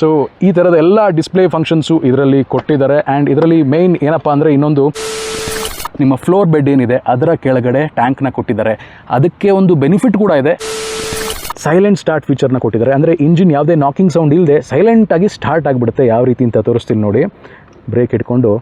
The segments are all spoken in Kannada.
ಸೊ ಈ ಥರದ ಎಲ್ಲ ಡಿಸ್ಪ್ಲೇ ಫಂಕ್ಷನ್ಸು ಇದರಲ್ಲಿ ಕೊಟ್ಟಿದ್ದಾರೆ. ಆ್ಯಂಡ್ ಇದರಲ್ಲಿ ಮೇಯ್ನ್ ಏನಪ್ಪ ಅಂದರೆ ಇನ್ನೊಂದು ನಿಮ್ಮ ಫ್ಲೋರ್ ಬೆಡ್ ಏನಿದೆ ಅದರ ಕೆಳಗಡೆ ಟ್ಯಾಂಕ್ನ ಕೊಟ್ಟಿದ್ದಾರೆ. ಅದಕ್ಕೆ ಒಂದು ಬೆನಿಫಿಟ್ ಕೂಡ ಇದೆ, ಸೈಲೆಂಟ್ ಸ್ಟಾರ್ಟ್ ಫೀಚರ್ನ ಕೊಟ್ಟಿದ್ದಾರೆ. ಅಂದರೆ ಇಂಜಿನ್ ಯಾವುದೇ ನಾಕಿಂಗ್ ಸೌಂಡ್ ಇಲ್ಲದೆ ಸೈಲೆಂಟಾಗಿ ಸ್ಟಾರ್ಟ್ ಆಗಿಬಿಡುತ್ತೆ. ಯಾವ ರೀತಿ ಅಂತ ತೋರಿಸ್ತೀನಿ ನೋಡಿ. ಬ್ರೇಕ್ ಇಟ್ಕೊಂಡು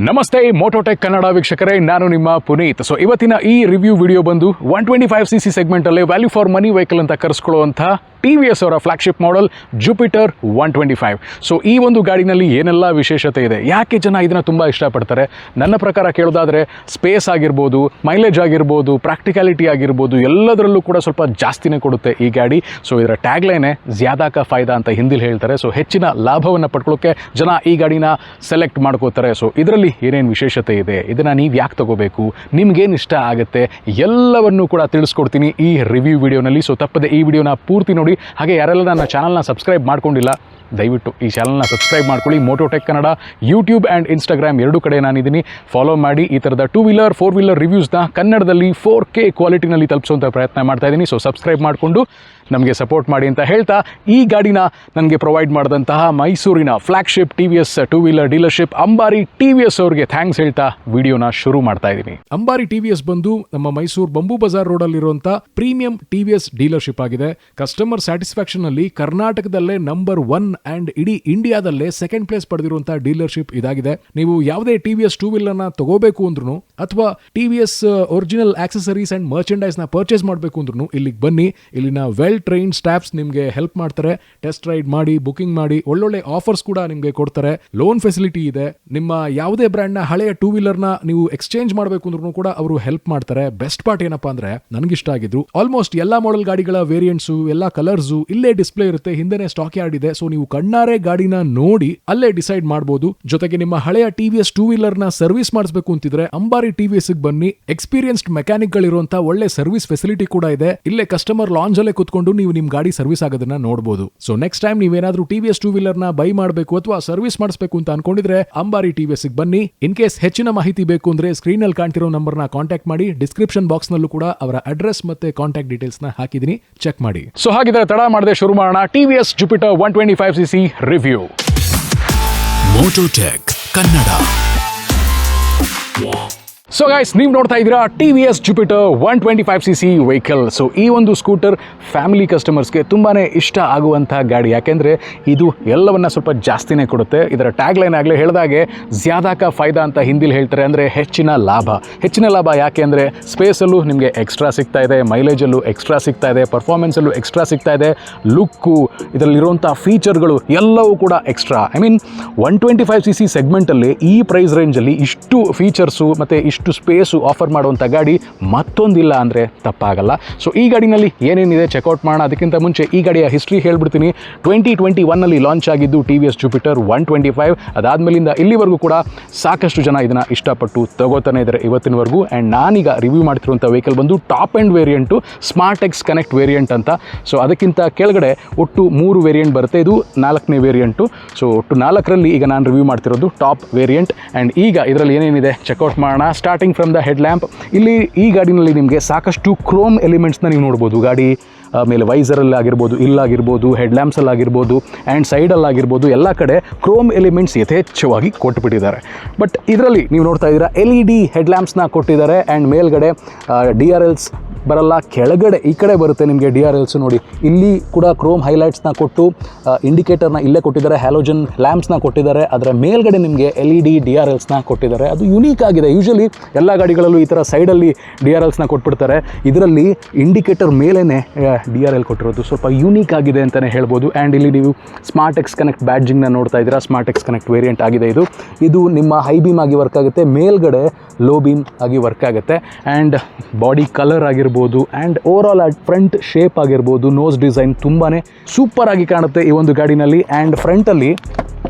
ನಮಸ್ತೆ ಮೋಟೋಟೆಕ್ ಕನ್ನಡ ವೀಕ್ಷಕರೇ, ನಾನು ನಿಮ್ಮ ಪುನೀತ್. ಸೊ ಇವತ್ತಿನ ಈ ರಿವ್ಯೂ ವಿಡಿಯೋ ಬಂದು 125cc ಸೆಗ್ಮೆಂಟಲ್ಲಿ ವ್ಯಾಲ್ಯೂ ಫಾರ್ ಮನಿ ವೆಹಿಕಲ್ ಅಂತ ಕರೆಸ್ಕೊಳ್ಳುವಂಥ TVS ಅವರ ಫ್ಲಾಗ್ಶಿಪ್ ಮಾಡೆಲ್ ಜುಪಿಟರ್ 125. ಸೊ ಈ ಒಂದು ಗಾಡಿನಲ್ಲಿ ಏನೆಲ್ಲ ವಿಶೇಷತೆ ಇದೆ, ಯಾಕೆ ಜನ ಇದನ್ನು ತುಂಬ ಇಷ್ಟಪಡ್ತಾರೆ? ನನ್ನ ಪ್ರಕಾರ ಕೇಳೋದಾದರೆ ಸ್ಪೇಸ್ ಆಗಿರ್ಬೋದು, ಮೈಲೇಜ್ ಆಗಿರ್ಬೋದು, ಪ್ರಾಕ್ಟಿಕ್ಯಾಲಿಟಿ ಆಗಿರ್ಬೋದು, ಎಲ್ಲದರಲ್ಲೂ ಕೂಡ ಸ್ವಲ್ಪ ಜಾಸ್ತಿನೇ ಕೊಡುತ್ತೆ ಈ ಗಾಡಿ. ಸೊ ಇದರ ಟ್ಯಾಗ್ಲೈನೇ ಜ್ಯಾದಾ ಕಾ ಫಾಯ್ದಾ ಅಂತ ಹಿಂದಿಲಿ ಹೇಳ್ತಾರೆ. ಸೊ ಹೆಚ್ಚಿನ ಲಾಭವನ್ನು ಪಡ್ಕೊಳ್ಳೋಕ್ಕೆ ಜನ ಈ ಗಾಡಿನ ಸೆಲೆಕ್ಟ್ ಮಾಡ್ಕೋತಾರೆ. ಸೊ ಇದರಲ್ಲಿ ಏನೇನು ವಿಶೇಷತೆ ಇದೆ, ಇದನ್ನು ನೀವು ಯಾಕೆ ತಗೋಬೇಕು, ನಿಮ್ಗೇನು ಇಷ್ಟ ಆಗುತ್ತೆ, ಎಲ್ಲವನ್ನೂ ಕೂಡ ತಿಳಿಸ್ಕೊಡ್ತೀನಿ ಈ ರಿವ್ಯೂ ವಿಡಿಯೋನಲ್ಲಿ. ಸೊ ತಪ್ಪದೆ ಈ ವಿಡಿಯೋನ ಪೂರ್ತಿ ನೋಡಿ. ಹಾಗೆ ಯಾರೆಲ್ಲ ನನ್ನ ಚಾನಲ್ನ ಸಬ್ಸ್ಕ್ರೈಬ್ ಮಾಡ್ಕೊಂಡಿಲ್ಲ, ದಯವಿಟ್ಟು ಈ ಚಾನಲ್ನ ಸಬ್ಸ್ಕ್ರೈಬ್ ಮಾಡ್ಕೊಳ್ಳಿ. ಮೋಟೋಟೆಕ್ ಕನ್ನಡ ಯೂಟ್ಯೂಬ್ ಆ್ಯಂಡ್ ಇನ್ಸ್ಟಾಗ್ರಾಮ್ ಎರಡೂ ಕಡೆ ನಾನಿದ್ದೀನಿ, ಫಾಲೋ ಮಾಡಿ. ಈ ಥರದ 2 ವೀಲರ್ 4 ವೀಲರ್ ರಿವ್ಯೂಸ್ನ ಕನ್ನಡದಲ್ಲಿ 4K ಕ್ವಾಲಿಟಿನಲ್ಲಿ ತಲುಪಿಸುವಂಥ ಪ್ರಯತ್ನ ಮಾಡ್ತಾ ಇದ್ದೀನಿ. ಸೊ ಸಬ್ಸ್ಕ್ರೈಬ್ ಮಾಡಿಕೊಂಡು ನಮಗೆ ಸಪೋರ್ಟ್ ಮಾಡಿ ಅಂತ ಹೇಳ್ತಾ, ಈ ಗಾಡಿನ ನನಗೆ ಪ್ರೊವೈಡ್ ಮಾಡಿದಂತಹ ಮೈಸೂರಿನ flagship TVS 2 wheeler dealership Ambari TVS ಅವ್ರಿಗೆ ಥ್ಯಾಂಕ್ಸ್ ಹೇಳ್ತಾ ವಿಡಿಯೋನ ಶುರು ಮಾಡ್ತಾ ಇದ್ದೀನಿ. ಅಂಬಾರಿ TVS ಬಂದು ನಮ್ಮ ಮೈಸೂರು ಬಂಬೂ ಬಜಾರ್ ರೋಡಲ್ಲಿರುವಂಥ ಪ್ರೀಮಿಯಂ TVS ಡೀಲರ್ಶಿಪ್ ಆಗಿದೆ. ಕಸ್ಟಮರ್ ಸ್ಯಾಟಿಸ್ಫ್ಯಾಕ್ಷನ್ ಅಲ್ಲಿ ಕರ್ನಾಟಕದಲ್ಲೇ ನಂಬರ್ 1 ಆ್ಯಂಡ್ ಇಡೀ ಇಂಡಿಯಾದಲ್ಲೇ ಸೆಕೆಂಡ್ ಪ್ಲೇಸ್ ಪಡೆದಿರುವಂಥ ಡೀಲರ್ಶಿಪ್ ಇದಾಗಿದೆ. ನೀವು ಯಾವುದೇ TVS 2 ವೀಲರ್ನ ತಗೋಬೇಕು ಅಂದ್ರೂ ಅಥವಾ TVS ಒರಿಜಿನಲ್ ಆಕ್ಸೆಸರೀಸ್ ಆ್ಯಂಡ್ ಮರ್ಚೆಂಡೈಸ್ನ ಪರ್ಚೇಸ್ ಮಾಡಬೇಕು ಅಂದ್ರೂ ಇಲ್ಲಿಗೆ ಬನ್ನಿ. ಇಲ್ಲಿನ ವೆಲ್ ಟ್ರೈನ್ ಸ್ಟಾಫ್ಸ್ ನಿಮಗೆ ಹೆಲ್ಪ್ ಮಾಡ್ತಾರೆ. ಟೆಸ್ಟ್ ರೈಡ್ ಮಾಡಿ, ಬುಕಿಂಗ್ ಮಾಡಿ, ಒಳ್ಳೊಳ್ಳೆ ಆಫರ್ಸ್ ಕೂಡ ನಿಮಗೆ ಕೊಡ್ತಾರೆ. ಲೋನ್ ಫೆಸಿಲಿಟಿ ಇದೆ. ನಿಮ್ಮ ಯಾವುದೇ ಬ್ರ್ಯಾಂಡ್ನ ಹಳೆಯ 2 ವೀಲರ್ನ ನೀವು ಎಕ್ಸ್ಚೇಂಜ್ ಮಾಡಬೇಕು ಅಂದ್ರೂ ಕೂಡ ಅವರು ಹೆಲ್ಪ್ ಮಾಡ್ತಾರೆ. ಬೆಸ್ಟ್ ಪಾರ್ಟ್ ಏನಪ್ಪಾ ಅಂದ್ರೆ ನನಗಿಷ್ಟ ಆಗಿದ್ರು, ಆಲ್ಮೋಸ್ಟ್ ಎಲ್ಲಾ ಮಾಡೆಲ್ ಗಾಡಿಗಳ ವೇರಿಯಂಟ್ಸು, ಎಲ್ಲಾ ಕಲರ್ಸು ಇಲ್ಲೇ ಡಿಸ್ಪ್ಲೇ ಇರುತ್ತೆ. ಹಿಂದೆನೇ ಸ್ಟಾಕ್ ಯಾರ್ಡ್ ಇದೆ. ಸೊ ನೀವು ಕಣ್ಣಾರೆ ಗಾಡಿನ ನೋಡಿ ಅಲ್ಲೇ ಡಿಸೈಡ್ ಮಾಡಬಹುದು. ಜೊತೆಗೆ ನಿಮ್ಮ ಹಳೆಯ TVS 2 ವೀಲರ್ನ ಸರ್ವಿಸ್ ಮಾಡಿಸಬೇಕು ಅಂತಿದ್ರೆ ಅಂಬಾರಿ TVS ಗೆ ಬನ್ನಿ. ಎಕ್ಸ್ಪೀರಿಯನ್ಸ್ಡ್ ಮೆಕ್ಯಾನಿಕ್ ಗಳಿರುವಂತಹ ಒಳ್ಳೆ ಸರ್ವಿಸ್ ಫೆಸಿಲಿಟಿ ಕೂಡ ಇದೆ. ಇಲ್ಲೇ ಕಸ್ಟಮರ್ ಲಾಂಜ್ ಅಲ್ಲೇ ಕುತ್ಕೊಂಡು ನೀವು ನಿಮ್ ಗಾಡಿ ಸರ್ವಿಸ್ ಆಗೋದನ್ನ ನೋಡಬಹುದು. ಸೊ ನೆಕ್ಸ್ಟ್ ಟೈಮ್ ನೀವೇನಾದ್ರೂ TVS 2 ವೀಲರ್ ನ ಬೈ ಮಾಡಬೇಕು ಅಥವಾ ಸರ್ವಿಸ್ ಮಾಡಿಸಬೇಕು ಅಂತ ಅನ್ಕೊಂಡಿದ್ರೆ ಅಂಬಾರಿ TVS ಗೆ ಬನ್ನಿ. ಇನ್ ಕೇಸ್ ಹೆಚ್ಚಿನ ಮಾಹಿತಿ ಬೇಕು ಅಂದ್ರೆ ಸ್ಕ್ರೀನ್ ಅಲ್ಲಿ ಕಾಣ್ತಿರೋ ನಂಬರ್ ನ ಕಾಂಟ್ಯಾಕ್ಟ್ ಮಾಡಿ. ಡಿಸ್ಕ್ರಿಪ್ಷನ್ ಬಾಕ್ಸ್ ನಲ್ಲೂ ಕೂಡ ಅವರ ಅಡ್ರೆಸ್ ಮತ್ತೆ ಕಾಂಟ್ಯಾಕ್ಟ್ ಡೀಟೇಲ್ಸ್ ನ ಹಾಕಿದೀನಿ, ಚೆಕ್ ಮಾಡಿ. ಸೊ ಹಾಗಿದ್ರೆ ತಡ ಮಾಡದೆ ಶುರು ಮಾಡೋಣ TVS Jupiter 125cc review. Mototech Kannada. So guys, ನೀವು ನೋಡ್ತಾ ಇದ್ದೀರಾ TVS Jupiter 125cc vehicle. So ಈ ಒಂದು ಸ್ಕೂಟರ್ ಫ್ಯಾಮಿಲಿ ಕಸ್ಟಮರ್ಸ್ಗೆ ತುಂಬಾ ಇಷ್ಟ ಆಗುವಂಥ ಗಾಡಿ. ಯಾಕೆಂದರೆ ಇದು ಎಲ್ಲವನ್ನ ಸ್ವಲ್ಪ ಜಾಸ್ತಿನೇ ಕೊಡುತ್ತೆ. ಇದರ ಟ್ಯಾಗ್ ಲೈನ್ ಆಗಲೇ ಹೇಳಿದಾಗೆ ಜ್ಯಾದಾ ಕಾ ಫಾಯ್ದಾ ಅಂತ ಹಿಂದಿಲಿ ಹೇಳ್ತಾರೆ. ಅಂದರೆ ಹೆಚ್ಚಿನ ಲಾಭ. ಯಾಕೆ ಅಂದರೆ ಸ್ಪೇಸಲ್ಲೂ ನಿಮಗೆ ಎಕ್ಸ್ಟ್ರಾ ಸಿಗ್ತಾ ಇದೆ, ಮೈಲೇಜಲ್ಲೂ ಎಕ್ಸ್ಟ್ರಾ ಸಿಗ್ತಾ ಇದೆ, ಪರ್ಫಾರ್ಮೆನ್ಸಲ್ಲೂ ಎಕ್ಸ್ಟ್ರಾ ಸಿಗ್ತಾ ಇದೆ, ಲುಕ್ಕು, ಇದರಲ್ಲಿರುವಂಥ ಫೀಚರ್ಗಳು ಎಲ್ಲವೂ ಕೂಡ ಎಕ್ಸ್ಟ್ರಾ. ಐ ಮೀನ್ 125cc ಸೆಗ್ಮೆಂಟಲ್ಲಿ ಈ ಪ್ರೈಸ್ ರೇಂಜಲ್ಲಿ ಇಷ್ಟು ಫೀಚರ್ಸು ಮತ್ತು ಇಷ್ಟು ಸ್ಪೇಸು ಆಫರ್ ಮಾಡುವಂಥ ಗಾಡಿ ಮತ್ತೊಂದಿಲ್ಲ ಅಂದರೆ ತಪ್ಪಾಗಲ್ಲ. ಸೊ ಈ ಗಾಡಿನಲ್ಲಿ ಏನೇನಿದೆ ಚೆಕ್ಔಟ್ ಮಾಡೋಣ. ಅದಕ್ಕಿಂತ ಮುಂಚೆ ಈ ಗಾಡಿಯ ಹಿಸ್ಟ್ರಿ ಹೇಳ್ಬಿಡ್ತೀನಿ. 2021ನಲ್ಲಿ ಲಾಂಚ್ ಆಗಿದ್ದು TVS ಜುಪಿಟರ್ 125. ಅದಾದಮೇಲಿಂದ ಇಲ್ಲಿವರೆಗೂ ಕೂಡ ಸಾಕಷ್ಟು ಜನ ಇದನ್ನು ಇಷ್ಟಪಟ್ಟು ತಗೋತಾನೆ ಇದ್ದಾರೆ ಇವತ್ತಿನವರೆಗೂ. ಆ್ಯಂಡ್ ನಾನೀಗ ರಿವ್ಯೂ ಮಾಡ್ತಿರುವಂಥ ವೆಹಿಕಲ್ ಬಂದು top end variant smart X connect variant ಅಂತ. ಸೊ ಅದಕ್ಕಿಂತ ಕೆಳಗಡೆ ಒಟ್ಟು 3 ವೇರಿಯಂಟ್ ಬರುತ್ತೆ. ಇದು 4ನೇ ವೇರಿಯಂಟು. ಸೊ ಒಟ್ಟು 4ರಲ್ಲಿ ಈಗ ನಾನು ರಿವ್ಯೂ ಮಾಡ್ತಿರೋದು ಟಾಪ್ ವೇರಿಯಂಟ್. ಆ್ಯಂಡ್ ಈಗ ಇದರಲ್ಲಿ ಏನೇನಿದೆ ಚೆಕ್ಔಟ್ ಮಾಡೋಣ. Starting from the head lamp. ಇಲ್ಲಿ ಈ ಗಾಡಿನಲ್ಲಿ ನಿಮಗೆ ಸಾಕಷ್ಟು ಕ್ರೋಮ್ ಎಲಿಮೆಂಟ್ಸ್ನ ನೀವು ನೋಡ್ಬೋದು. ಗಾಡಿ ಮೇಲೆ ವೈಸರಲ್ಲಿ ಆಗಿರ್ಬೋದು, ಇಲ್ಲಾಗಿರ್ಬೋದು, ಹೆಡ್ ಲ್ಯಾಂಪ್ಸಲ್ಲಾಗಿರ್ಬೋದು ಆ್ಯಂಡ್ ಸೈಡಲ್ಲಾಗಿರ್ಬೋದು, ಎಲ್ಲ ಕಡೆ ಕ್ರೋಮ್ ಎಲಿಮೆಂಟ್ಸ್ ಯಥೇಚ್ಛವಾಗಿ ಕೊಟ್ಟುಬಿಟ್ಟಿದ್ದಾರೆ. ಬಟ್ ಇದರಲ್ಲಿ ನೀವು ನೋಡ್ತಾ ಇದ್ದೀರಾ LED ಹೆಡ್ ಲ್ಯಾಂಪ್ಸ್ನ ಕೊಟ್ಟಿದ್ದಾರೆ. ಆ್ಯಂಡ್ ಮೇಲ್ಗಡೆ DRLs ಬರಲ್ಲ, ಕೆಳಗಡೆ ಈ ಕಡೆ ಬರುತ್ತೆ ನಿಮಗೆ DRLs. ನೋಡಿ ಇಲ್ಲಿ ಕೂಡ ಕ್ರೋಮ್ ಹೈಲೈಟ್ಸ್ನ ಕೊಟ್ಟು ಇಂಡಿಕೇಟರ್ನ ಇಲ್ಲೇ ಕೊಟ್ಟಿದ್ದಾರೆ, ಹ್ಯಾಲೋಜನ್ ಲ್ಯಾಂಪ್ಸ್ನ ಕೊಟ್ಟಿದ್ದಾರೆ. ಅದರ ಮೇಲ್ಗಡೆ ನಿಮಗೆ LED DRLsನ ಕೊಟ್ಟಿದ್ದಾರೆ. ಅದು ಯುನೀಕ್ ಆಗಿದೆ. ಯೂಶಲಿ ಎಲ್ಲ ಗಾಡಿಗಳಲ್ಲೂ ಈ ಥರ ಸೈಡಲ್ಲಿ DRLsನ ಕೊಟ್ಬಿಡ್ತಾರೆ. ಇದರಲ್ಲಿ ಇಂಡಿಕೇಟರ್ ಮೇಲೇ DRL ಕೊಟ್ಟಿರೋದು ಸ್ವಲ್ಪ ಯೂನೀಕ್ ಆಗಿದೆ ಅಂತಲೇ ಹೇಳ್ಬೋದು. ಆ್ಯಂಡ್ ಇಲ್ಲಿ ನೀವು ಸ್ಮಾರ್ಟ್ ಎಕ್ಸ್ ಕನೆಕ್ಟ್ ಬ್ಯಾಡ್ಜಿಂಗ್ನ ನೋಡ್ತಾ ಇದ್ದೀರಾ. ಸ್ಮಾರ್ಟ್ ಎಕ್ಸ್ ಕನೆಕ್ಟ್ ವೇರಿಯಂಟ್ ಆಗಿದೆ ಇದು ನಿಮ್ಮ ಹೈ ಬೀಮ್ ಆಗಿ ವರ್ಕ್ ಆಗುತ್ತೆ, ಮೇಲ್ಗಡೆ ಲೋ ಬೀಮ್ ಆಗಿ ವರ್ಕ್ ಆಗುತ್ತೆ. ಆ್ಯಂಡ್ ಬಾಡಿ ಕಲರ್ ಆಗಿರ್ಬೋದು and over all front shape ಆಗಿರ್ಬೋದು, ನೋಸ್ ಡಿಸೈನ್ ತುಂಬಾ ಸೂಪರ್ ಆಗಿ ಕಾಣುತ್ತೆ ಈ ಒಂದು ಗಾಡಿನಲ್ಲಿ. ಆ್ಯಂಡ್ ಫ್ರಂಟಲ್ಲಿ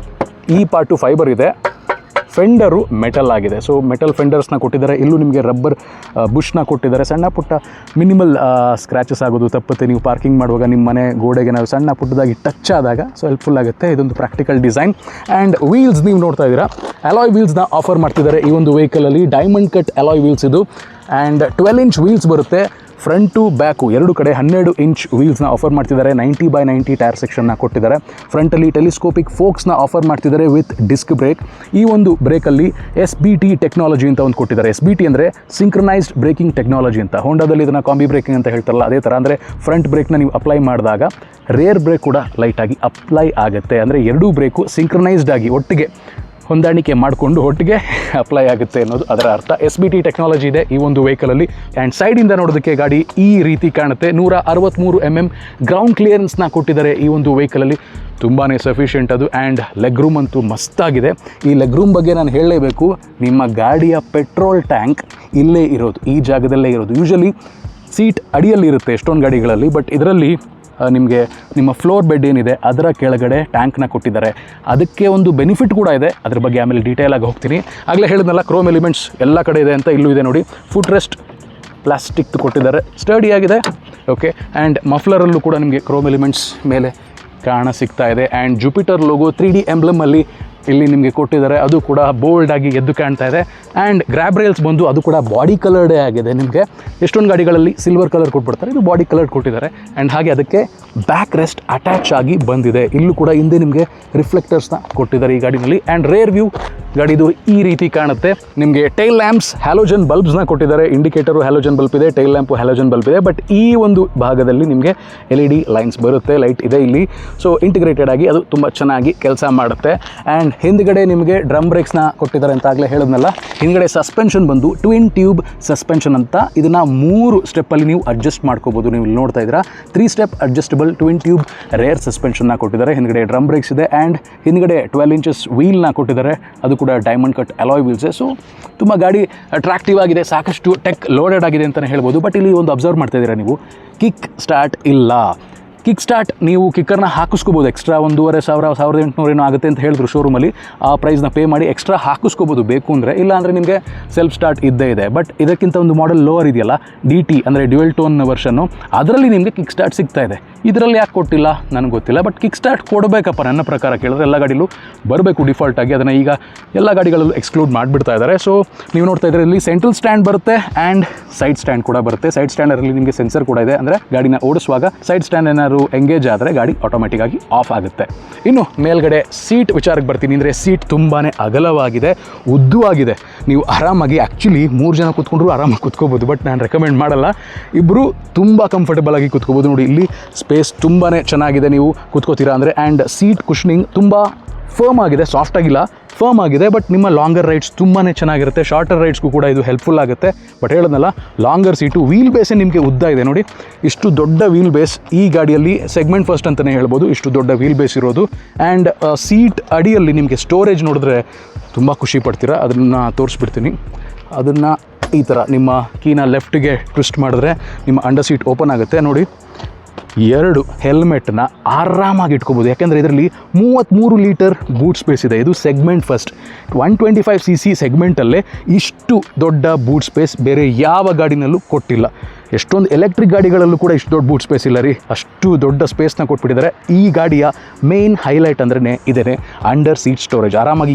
ಈ ಪಾರ್ಟು ಫೈಬರ್ ಇದೆ, ಫೆಂಡರು ಮೆಟಲ್ ಆಗಿದೆ. ಸೊ ಮೆಟಲ್ ಫೆಂಡರ್ಸ್ನ ಕೊಟ್ಟಿದ್ದಾರೆ. ಇಲ್ಲೂ ನಿಮಗೆ ರಬ್ಬರ್ ಬುಷ್ನ ಕೊಟ್ಟಿದ್ದಾರೆ. ಸಣ್ಣ ಪುಟ್ಟ ಮಿನಿಮಲ್ ಸ್ಕ್ರ್ಯಾಚಸ್ ಆಗೋದು ತಪ್ಪುತ್ತೆ. ನೀವು ಪಾರ್ಕಿಂಗ್ ಮಾಡುವಾಗ ನಿಮ್ಮ ಮನೆ ಗೋಡೆಗೆ ನಾವು ಸಣ್ಣ ಪುಟ್ಟದಾಗಿ ಟಚ್ ಆದಾಗ ಸೊ ಹೆಲ್ಪ್ಫುಲ್ ಆಗುತ್ತೆ. ಇದೊಂದು ಪ್ರಾಕ್ಟಿಕಲ್ ಡಿಸೈನ್. ಆ್ಯಂಡ್ ವೀಲ್ಸ್ ನೀವು ನೋಡ್ತಾ ಇದ್ದೀರಾ, ಅಲಾಯ್ ವೀಲ್ಸ್ನ ಆಫರ್ ಮಾಡ್ತಿದ್ದಾರೆ ಈ ಒಂದು ವೆಹಿಕಲಲ್ಲಿ. ಡೈಮಂಡ್ ಕಟ್ ಅಲಾಯ್ ವೀಲ್ಸ್ ಇದು. ಆ್ಯಂಡ್ 12 ಇಂಚ್ ವೀಲ್ಸ್ ಬರುತ್ತೆ. ಫ್ರಂಟು ಬ್ಯಾಕು ಎರಡು ಕಡೆ 12 ಇಂಚ್ ವೀಲ್ಸ್ನ ಆಫರ್ ಮಾಡ್ತಿದ್ದಾರೆ. 90/90 ಟೈರ್ ಸೆಕ್ಷನ್ನ ಕೊಟ್ಟಿದ್ದಾರೆ. ಫ್ರಂಟಲ್ಲಿ ಟೆಲಿಸ್ಕೋಪಿಕ್ ಫೋಕ್ಸ್ನ ಆಫರ್ ಮಾಡ್ತಿದ್ದಾರೆ ವಿತ್ ಡಿಸ್ಕ್ ಬ್ರೇಕ್. ಈ ಒಂದು ಬ್ರೇಕಲ್ಲಿ SBT ಟೆಕ್ನಾಲಜಿ ಅಂತ ಒಂದು ಕೊಟ್ಟಿದ್ದಾರೆ. SBT ಅಂದರೆ ಸಿಂಕ್ರನೈಸ್ಡ್ ಬ್ರೇಕಿಂಗ್ ಟೆಕ್ನಾಲಜಿ ಅಂತ. ಹೋಂಡಾದಲ್ಲಿ ಇದನ್ನು ಕಾಂಬಿ ಬ್ರೇಕಿಂಗ್ ಅಂತ ಹೇಳ್ತಾರಲ್ಲ ಅದೇ ಥರ. ಅಂದರೆ ಫ್ರಂಟ್ ಬ್ರೇಕ್ನ ನೀವು ಅಪ್ಲೈ ಮಾಡಿದಾಗ ರೇರ್ ಬ್ರೇಕ್ ಕೂಡ ಲೈಟಾಗಿ ಅಪ್ಲೈ ಆಗುತ್ತೆ. ಅಂದರೆ ಎರಡೂ ಬ್ರೇಕು ಸಿಂಕ್ರನೈಸ್ಡ್ ಆಗಿ ಒಟ್ಟಿಗೆ ಹೊಂದಾಣಿಕೆ ಮಾಡಿಕೊಂಡು ಒಟ್ಟಿಗೆ ಅಪ್ಲೈ ಆಗುತ್ತೆ ಅನ್ನೋದು ಅದರ ಅರ್ಥ. SBT ಟೆಕ್ನಾಲಜಿ ಇದೆ ಈ ಒಂದು ವೆಹಿಕಲಲ್ಲಿ. ಆ್ಯಂಡ್ ಸೈಡಿಂದ ನೋಡೋದಕ್ಕೆ ಗಾಡಿ ಈ ರೀತಿ ಕಾಣುತ್ತೆ. 163 mm ಗ್ರೌಂಡ್ ಕ್ಲಿಯರೆನ್ಸ್ನ ಕೊಟ್ಟಿದ್ದಾರೆ ಈ ಒಂದು ವೆಹಿಕಲಲ್ಲಿ. ತುಂಬಾ ಸಫಿಷಿಯೆಂಟ್ ಅದು. ಆ್ಯಂಡ್ ಲೆಗ್ ರೂಮ್ ಅಂತೂ ಮಸ್ತಾಗಿದೆ. ಈ ಲೆಗ್ ರೂಮ್ ಬಗ್ಗೆ ನಾನು ಹೇಳಲೇಬೇಕು. ನಿಮ್ಮ ಗಾಡಿಯ ಪೆಟ್ರೋಲ್ ಟ್ಯಾಂಕ್ ಇಲ್ಲೇ ಇರೋದು, ಈ ಜಾಗದಲ್ಲೇ ಇರೋದು. ಯೂಶಲಿ ಸೀಟ್ ಅಡಿಯಲ್ಲಿ ಇರುತ್ತೆ ಎಷ್ಟೊಂದು ಗಾಡಿಗಳಲ್ಲಿ, ಬಟ್ ಇದರಲ್ಲಿ ನಿಮಗೆ ನಿಮ್ಮ ಫ್ಲೋರ್ ಬೆಡ್ ಏನಿದೆ ಅದರ ಕೆಳಗಡೆ ಟ್ಯಾಂಕ್ನ ಕೊಟ್ಟಿದ್ದಾರೆ. ಅದಕ್ಕೆ ಒಂದು ಬೆನಿಫಿಟ್ ಕೂಡ ಇದೆ, ಅದ್ರ ಬಗ್ಗೆ ಆಮೇಲೆ ಡೀಟೇಲಾಗಿ ಹೋಗ್ತೀನಿ. ಆಗಲೇ ಹೇಳಿದ್ನಲ್ಲ ಕ್ರೋಮ್ ಎಲಿಮೆಂಟ್ಸ್ ಎಲ್ಲ ಕಡೆ ಇದೆ ಅಂತ, ಇಲ್ಲೂ ಇದೆ ನೋಡಿ. ಫುಟ್ ರೆಸ್ಟ್ ಪ್ಲಾಸ್ಟಿಕ್ ಕೊಟ್ಟಿದ್ದಾರೆ, ಸ್ಟಡಿ ಆಗಿದೆ. ಓಕೆ, ಆ್ಯಂಡ್ ಮಫ್ಲರಲ್ಲೂ ಕೂಡ ನಿಮಗೆ ಕ್ರೋಮ್ ಎಲಿಮೆಂಟ್ಸ್ ಮೇಲೆ ಕಾಣ ಸಿಗ್ತಾ ಇದೆ. ಆ್ಯಂಡ್ ಜುಪಿಟರ್ ಲೋಗೋ 3D ಎಂಬ್ಲಮಲ್ಲಿ ಇಲ್ಲಿ ನಿಮಗೆ ಕೊಟ್ಟಿದ್ದಾರೆ, ಅದು ಕೂಡ ಬೋಲ್ಡಾಗಿ ಎದ್ದು ಕಾಣ್ತಾ ಇದೆ. ಆ್ಯಂಡ್ ಗ್ರ್ಯಾಬ್ ರೈಲ್ಸ್ ಬಂದು ಅದು ಕೂಡ ಬಾಡಿ ಕಲರ್ಡೇ ಆಗಿದೆ. ನಿಮಗೆ ಎಷ್ಟೊಂದು ಗಾಡಿಗಳಲ್ಲಿ ಸಿಲ್ವರ್ ಕಲರ್ ಕೊಟ್ಬಿಡ್ತಾರೆ, ಇದು ಬಾಡಿ ಕಲರ್ ಕೊಟ್ಟಿದ್ದಾರೆ. ಆ್ಯಂಡ್ ಹಾಗೆ ಅದಕ್ಕೆ ಬ್ಯಾಕ್ ರೆಸ್ಟ್ ಅಟ್ಯಾಚ್ ಆಗಿ ಬಂದಿದೆ. ಇಲ್ಲೂ ಕೂಡ ಹಿಂದೆ ನಿಮಗೆ ರಿಫ್ಲೆಕ್ಟರ್ಸ್ನ ಕೊಟ್ಟಿದ್ದಾರೆ ಈ ಗಾಡಿನಲ್ಲಿ. ಆ್ಯಂಡ್ ರೇರ್ ವ್ಯೂ ಗಾಡಿದು ಈ ರೀತಿ ಕಾಣುತ್ತೆ. ನಿಮಗೆ ಟೈಲ್ ಲ್ಯಾಂಪ್ಸ್ ಹ್ಯಾಲೋಜನ್ ಬಲ್ಬ್ಸ್ನ ಕೊಟ್ಟಿದ್ದಾರೆ. ಇಂಡಿಕೇಟರು ಹ್ಯಾಲೋಜನ್ ಬಲ್ಬ್ ಇದೆ, ಟೈಲ್ ಲ್ಯಾಂಪು ಹ್ಯಾಲೋಜನ್ ಬಲ್ಬ್ ಇದೆ. ಬಟ್ ಈ ಒಂದು ಭಾಗದಲ್ಲಿ ನಿಮಗೆ LED ಲೈನ್ಸ್ ಬರುತ್ತೆ, ಲೈಟ್ ಇದೆ ಇಲ್ಲಿ. ಸೊ ಇಂಟಿಗ್ರೇಟೆಡ್ ಆಗಿ ಅದು ತುಂಬ ಚೆನ್ನಾಗಿ ಕೆಲಸ ಮಾಡುತ್ತೆ. ಆ್ಯಂಡ್ ಹಿಂದ್ಗಡೆ ನಿಮಗೆ ಡ್ರಮ್ ಬ್ರೇಕ್ಸ್ನ ಕೊಟ್ಟಿದ್ದಾರೆ ಅಂತ ಆಗಲೇ ಹೇಳಿದ್ನಲ್ಲ. ಹಿಂದ್ಗಡೆ ಸಸ್ಪೆನ್ಷನ್ ಬಂದು ಟ್ವಿನ್ ಟ್ಯೂಬ್ ಸಸ್ಪೆನ್ಷನ್ ಅಂತ. ಇದನ್ನು 3 ಸ್ಟೆಪ್ಪಲ್ಲಿ ನೀವು ಅಡ್ಜಸ್ಟ್ ಮಾಡ್ಕೋಬೋದು. ನೀವು ಇಲ್ಲಿ ನೋಡ್ತಾ ಇದ್ದೀರಾ 3 step adjustable twin tube rear ಸಸ್ಪೆನ್ಷನ್ನ ಕೊಟ್ಟಿದ್ದಾರೆ. ಹಿಂದ್ಗಡೆ ಡ್ರಮ್ ಬ್ರೇಕ್ಸ್ ಇದೆ. ಆ್ಯಂಡ್ ಹಿಂದ್ಗಡೆ 12 ಇಂಚಸ್ ವೀಲ್ನ ಕೊಟ್ಟಿದ್ದಾರೆ, ಅದು ಕೂಡ ಡೈಮಂಡ್ ಕಟ್ ಅಲಾಯ್ ವೀಲ್ಸೆ. ಸೊ ತುಂಬ ಗಾಡಿ ಅಟ್ರಾಕ್ಟಿವ್ ಆಗಿದೆ, ಸಾಕಷ್ಟು ಟೆಕ್ ಲೋಡೆಡ್ ಆಗಿದೆ ಅಂತಲೇ ಹೇಳ್ಬೋದು. ಬಟ್ ಇಲ್ಲಿ ಒಂದು ಅಬ್ಸರ್ವ್ ಮಾಡ್ತಾ ಇದ್ದೀರಾ ನೀವು, ಕಿಕ್ ಸ್ಟಾರ್ಟ್ ಇಲ್ಲ. ಕಿಕ್ ಸ್ಟಾರ್ಟ್ ನೀವು ಕಿಕ್ಕರ್ನ ಹಾಕಿಸ್ಕೋಬೋದು. ಎಕ್ಸ್ಟ್ರಾ 1,500 1,800 ಏನೋ ಆಗುತ್ತೆ ಅಂತ ಹೇಳಿದ್ರು ಶೋರೂಮಲ್ಲಿ. ಆ ಪ್ರೈಸ್ನ ಪೇ ಮಾಡಿ ಎಕ್ಸ್ಟ್ರಾ ಹಾಕಿಸ್ಕೋಬೋದು ಬೇಕು ಅಂದರೆ. ಇಲ್ಲ ಅಂದರೆ ನಿಮಗೆ ಸೆಲ್ಫ್ ಸ್ಟಾರ್ಟ್ ಇದ್ದೇ ಇದೆ. ಬಟ್ ಇದಕ್ಕಿಂತ ಒಂದು ಮಾಡೆಲ್ ಲೋವರ್ ಇದೆಯಲ್ಲ, DT ಅಂದರೆ ಡ್ಯುಯಲ್ ಟೋನ್ ವರ್ಷನ್ನು, ಅದರಲ್ಲಿ ನಿಮಗೆ ಕಿಕ್ ಸ್ಟಾರ್ಟ್ ಸಿಗ್ತಾ ಇದೆ. ಇದರಲ್ಲಿ ಯಾಕೆ ಕೊಟ್ಟಿಲ್ಲ ನನಗೆ ಗೊತ್ತಿಲ್ಲ. ಬಟ್ ಕಿಕ್ ಸ್ಟಾರ್ಟ್ ಕೊಡಬೇಕಪ್ಪ ನನ್ನ ಪ್ರಕಾರ ಕೇಳಿದ್ರೆ. ಎಲ್ಲ ಗಾಡಿಲೂ ಬರಬೇಕು ಡಿಫಾಲ್ಟಾಗಿ. ಅದನ್ನು ಈಗ ಎಲ್ಲ ಗಾಡಿಗಳಲ್ಲೂ ಎಕ್ಸ್ಕ್ಲೂಡ್ ಮಾಡಿಬಿಡ್ತಾ ಇದ್ದಾರೆ. ಸೊ ನೀವು ನೋಡ್ತಾ ಇದ್ರೆ ಇಲ್ಲಿ ಸೆಂಟ್ರಲ್ ಸ್ಟ್ಯಾಂಡ್ ಬರುತ್ತೆ ಆ್ಯಂಡ್ ಸೈಡ್ ಸ್ಟ್ಯಾಂಡ್ ಕೂಡ ಬರುತ್ತೆ. ಸೈಡ್ ಸ್ಟ್ಯಾಂಡಲ್ಲಿ ನಿಮಗೆ ಸೆನ್ಸರ್ ಕೂಡ ಇದೆ. ಅಂದರೆ ಗಾಡಿನ ಓಡಿಸುವಾಗ ಸೈಡ್ ಸ್ಟ್ಯಾಂಡ್ ಏನಾದ್ರು ಎಂಗೇಜ್ ಆದರೆ ಗಾಡಿ ಆಟೋಮೆಟಿಕ್ ಆಗಿ ಆಫ್ ಆಗುತ್ತೆ. ಇನ್ನು ಮೇಲ್ಗಡೆ ಸೀಟ್ ವಿಚಾರಕ್ಕೆ ಬರ್ತೀನಿ. ಅಂದರೆ ಸೀಟ್ ತುಂಬಾ ಅಗಲವಾಗಿದೆ, ಉದ್ದವಾಗಿದೆ. ನೀವು ಆರಾಮಾಗಿ ಆ್ಯಕ್ಚುಲಿ 3 ಜನ ಕೂತ್ಕೊಂಡ್ರು ಆರಾಮಾಗಿ ಕೂತ್ಕೋಬೋದು. ಬಟ್ ನಾನು ರೆಕಮೆಂಡ್ ಮಾಡಲ್ಲ. ಇಬ್ಬರು ತುಂಬ ಕಂಫರ್ಟಬಲ್ ಆಗಿ ಕೂತ್ಕೋಬೋದು. ನೋಡಿ ಇಲ್ಲಿ ಸ್ಪೇಸ್ ತುಂಬಾ ಚೆನ್ನಾಗಿದೆ, ನೀವು ಕೂತ್ಕೋತೀರಾ ಅಂದರೆ. ಆ್ಯಂಡ್ ಸೀಟ್ ಕುಷನಿಂಗ್ ತುಂಬ ಫರ್ಮ್ ಆಗಿದೆ, ಸಾಫ್ಟ್ ಆಗಿಲ್ಲ, ಫರ್ಮ್ ಆಗಿದೆ. ಬಟ್ ನಿಮ್ಮ ಲಾಂಗರ್ ರೈಡ್ಸ್ ತುಂಬಾ ಚೆನ್ನಾಗಿರುತ್ತೆ. ಶಾರ್ಟರ್ ರೈಡ್ಸ್ಗೂ ಕೂಡ ಇದು ಹೆಲ್ಪ್ಫುಲ್ ಆಗುತ್ತೆ. ಬಟ್ ಹೇಳೋದಲ್ಲ, ಲಾಂಗರ್ ಸೀಟು, ವೀಲ್ ಬೇಸೇ ನಿಮಗೆ ಉದ್ದ ಇದೆ ನೋಡಿ. ಇಷ್ಟು ದೊಡ್ಡ ವೀಲ್ ಬೇಸ್ ಈ ಗಾಡಿಯಲ್ಲಿ ಸೆಗ್ಮೆಂಟ್ ಫಸ್ಟ್ ಅಂತಲೇ ಹೇಳ್ಬೋದು, ಇಷ್ಟು ದೊಡ್ಡ ವೀಲ್ ಬೇಸ್ ಇರೋದು. ಆ್ಯಂಡ್ ಸೀಟ್ ಅಡಿಯಲ್ಲಿ ನಿಮಗೆ ಸ್ಟೋರೇಜ್ ನೋಡಿದ್ರೆ ತುಂಬ ಖುಷಿ ಪಡ್ತೀರಾ. ಅದನ್ನು ತೋರಿಸ್ಬಿಡ್ತೀನಿ. ಅದನ್ನು ಈ ಥರ ನಿಮ್ಮ ಕೀನ ಲೆಫ್ಟಿಗೆ ಟ್ವಿಸ್ಟ್ ಮಾಡಿದ್ರೆ ನಿಮ್ಮ ಅಂಡರ್ ಸೀಟ್ ಓಪನ್ ಆಗುತ್ತೆ ನೋಡಿ. 2 ಹೆಲ್ಮೆಟ್ನ ಆರಾಮಾಗಿ ಇಟ್ಕೋಬೋದು. ಯಾಕೆಂದರೆ ಇದರಲ್ಲಿ 33 ಲೀಟರ್ ಬೂಟ್ ಸ್ಪೇಸ್ ಇದೆ. ಇದು ಸೆಗ್ಮೆಂಟ್ ಫಸ್ಟ್ 125cc ಸೆಗ್ಮೆಂಟಲ್ಲೇ ಇಷ್ಟು ದೊಡ್ಡ ಬೂಟ್ ಸ್ಪೇಸ್ ಬೇರೆ ಯಾವ ಗಾಡಿನಲ್ಲೂ ಕೊಟ್ಟಿಲ್ಲ. ಎಷ್ಟೊಂದು ಎಲೆಕ್ಟ್ರಿಕ್ ಗಾಡಿಗಳಲ್ಲೂ ಕೂಡ ಇಷ್ಟು ದೊಡ್ಡ ಬೂಟ್ ಸ್ಪೇಸ್ ಇಲ್ಲ ರೀ. ಅಷ್ಟು ದೊಡ್ಡ ಸ್ಪೇಸ್ನ ಕೊಟ್ಬಿಟ್ಟಿದ್ದಾರೆ. ಈ ಗಾಡಿಯ ಮೇನ್ ಹೈಲೈಟ್ ಅಂದ್ರೆ ಇದೇ ಅಂಡರ್ ಸೀಟ್ ಸ್ಟೋರೇಜ್. ಆರಾಮಾಗಿ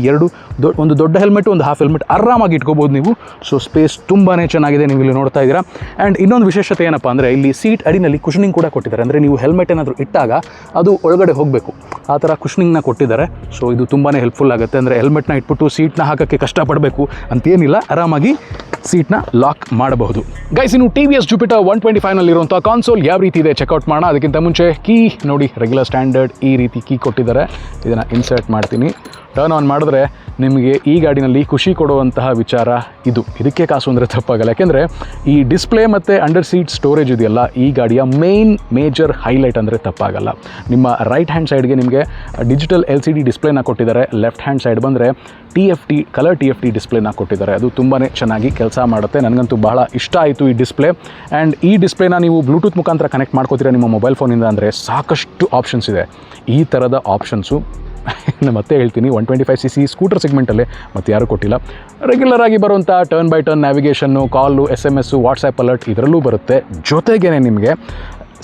ಒಂದು ದೊಡ್ಡ ಹೆಲ್ಮೆಟ್, ಒಂದು ಹಾಫ್ ಹೆಲ್ಮೆಟ್ ಆರಾಮಾಗಿ ಇಟ್ಕೋಬೋದು ನೀವು. ಸೊ ಸ್ಪೇಸ್ ತುಂಬಾ ಚೆನ್ನಾಗಿದೆ, ನೀವು ಇಲ್ಲಿ ನೋಡ್ತಾ ಇದ್ದೀರಾ. ಆ್ಯಂಡ್ ಇನ್ನೊಂದು ವಿಶೇಷತೆ ಏನಪ್ಪ ಅಂದರೆ ಇಲ್ಲಿ ಸೀಟ್ ಅಡಿನಲ್ಲಿ ಕುಷನಿಂಗ್ ಕೂಡ ಕೊಟ್ಟಿದ್ದಾರೆ. ಅಂದರೆ ನೀವು ಹೆಲ್ಮೆಟ್ ಏನಾದರೂ ಇಟ್ಟಾಗ ಅದು ಒಳಗಡೆ ಹೋಗಬೇಕು, ಆ ಥರ ಕುಷನಿಂಗ್ನ ಕೊಟ್ಟಿದ್ದಾರೆ. ಸೊ ಇದು ತುಂಬಾ ಹೆಲ್ಪ್ಫುಲ್ ಆಗುತ್ತೆ. ಅಂದರೆ ಹೆಲ್ಮೆಟ್ನ ಇಟ್ಬಿಟ್ಟು ಸೀಟ್ನ ಹಾಕೋಕ್ಕೆ ಕಷ್ಟಪಡಬೇಕು ಅಂತೇನಿಲ್ಲ, ಆರಾಮಾಗಿ ಸೀಟ್ನ ಲಾಕ್ ಮಾಡಬಹುದು. ಗೈಸ್, ಇನ್ನು TVS ಜುಪಿಟರ್ 125ನಲ್ಲಿರುವಂಥ ಕಾನ್ಸೋಲ್ ಯಾವ ರೀತಿ ಇದೆ ಚೆಕ್ಔಟ್ ಮಾಡೋಣ. ಅದಕ್ಕಿಂತ ಮುಂಚೆ ಕೀ ನೋಡಿ, ರೆಗ್ಯುಲರ್ ಸ್ಟ್ಯಾಂಡರ್ಡ್ ಈ ರೀತಿ ಕೀ ಕೊಟ್ಟಿದ್ದಾರೆ. ಇದನ್ನು ಇನ್ಸರ್ಟ್ ಮಾಡ್ತೀನಿ. ಟರ್ನ್ ಆನ್ ಮಾಡಿದ್ರೆ ನಿಮಗೆ ಈ ಗಾಡಿನಲ್ಲಿ ಖುಷಿ ಕೊಡುವಂತಹ ವಿಚಾರ ಇದಕ್ಕೆ ಕಾಸು ಅಂದರೆ ತಪ್ಪಾಗಲ್ಲ. ಯಾಕೆಂದರೆ ಈ ಡಿಸ್ಪ್ಲೇ ಮತ್ತು ಅಂಡರ್ ಸೀಟ್ ಸ್ಟೋರೇಜ್ ಇದೆಯಲ್ಲ, ಈ ಗಾಡಿಯ ಮೇಜರ್ ಹೈಲೈಟ್ ಅಂದರೆ ತಪ್ಪಾಗಲ್ಲ. ನಿಮ್ಮ ರೈಟ್ ಹ್ಯಾಂಡ್ ಸೈಡ್ಗೆ ನಿಮಗೆ ಡಿಜಿಟಲ್ LCD ಡಿಸ್ಪ್ಲೇನ ಕೊಟ್ಟಿದ್ದಾರೆ. ಲೆಫ್ಟ್ ಹ್ಯಾಂಡ್ ಸೈಡ್ ಬಂದರೆ ಕಲರ್ TFT ಡಿಸ್ಪ್ಲೇನ ಕೊಟ್ಟಿದ್ದಾರೆ. ಅದು ತುಂಬಾ ಚೆನ್ನಾಗಿ ಕೆಲಸ ಮಾಡುತ್ತೆ. ನನಗಂತೂ ಬಹಳ ಇಷ್ಟ ಆಯಿತು ಈ ಡಿಸ್ಪ್ಲೇ. ಆ್ಯಂಡ್ ಈ ಡಿಸ್ಪ್ಲೇನ ನೀವು ಬ್ಲೂಟೂತ್ ಮುಖಾಂತರ ಕನೆಕ್ಟ್ ಮಾಡ್ಕೋತೀರಾ ನಿಮ್ಮ ಮೊಬೈಲ್ ಫೋನಿಂದ ಅಂದರೆ ಸಾಕಷ್ಟು ಆಪ್ಷನ್ಸ್ ಇದೆ. ಈ ಥರದ ಆಪ್ಷನ್ಸು ಮತ್ತೆ ಹೇಳ್ತೀನಿ 125cc ಸ್ಕೂಟರ್ ಸೆಗ್ಮೆಂಟಲ್ಲೇ ಮತ್ತೆ ಯಾರೂ ಕೊಟ್ಟಿಲ್ಲ. ರೆಗ್ಯುಲರ್ ಆಗಿ ಬರುವಂಥ turn by turn navigation, call, SMS, WhatsApp alert ಇದರಲ್ಲೂ ಬರುತ್ತೆ. ಜೊತೆಗೇ ನಿಮಗೆ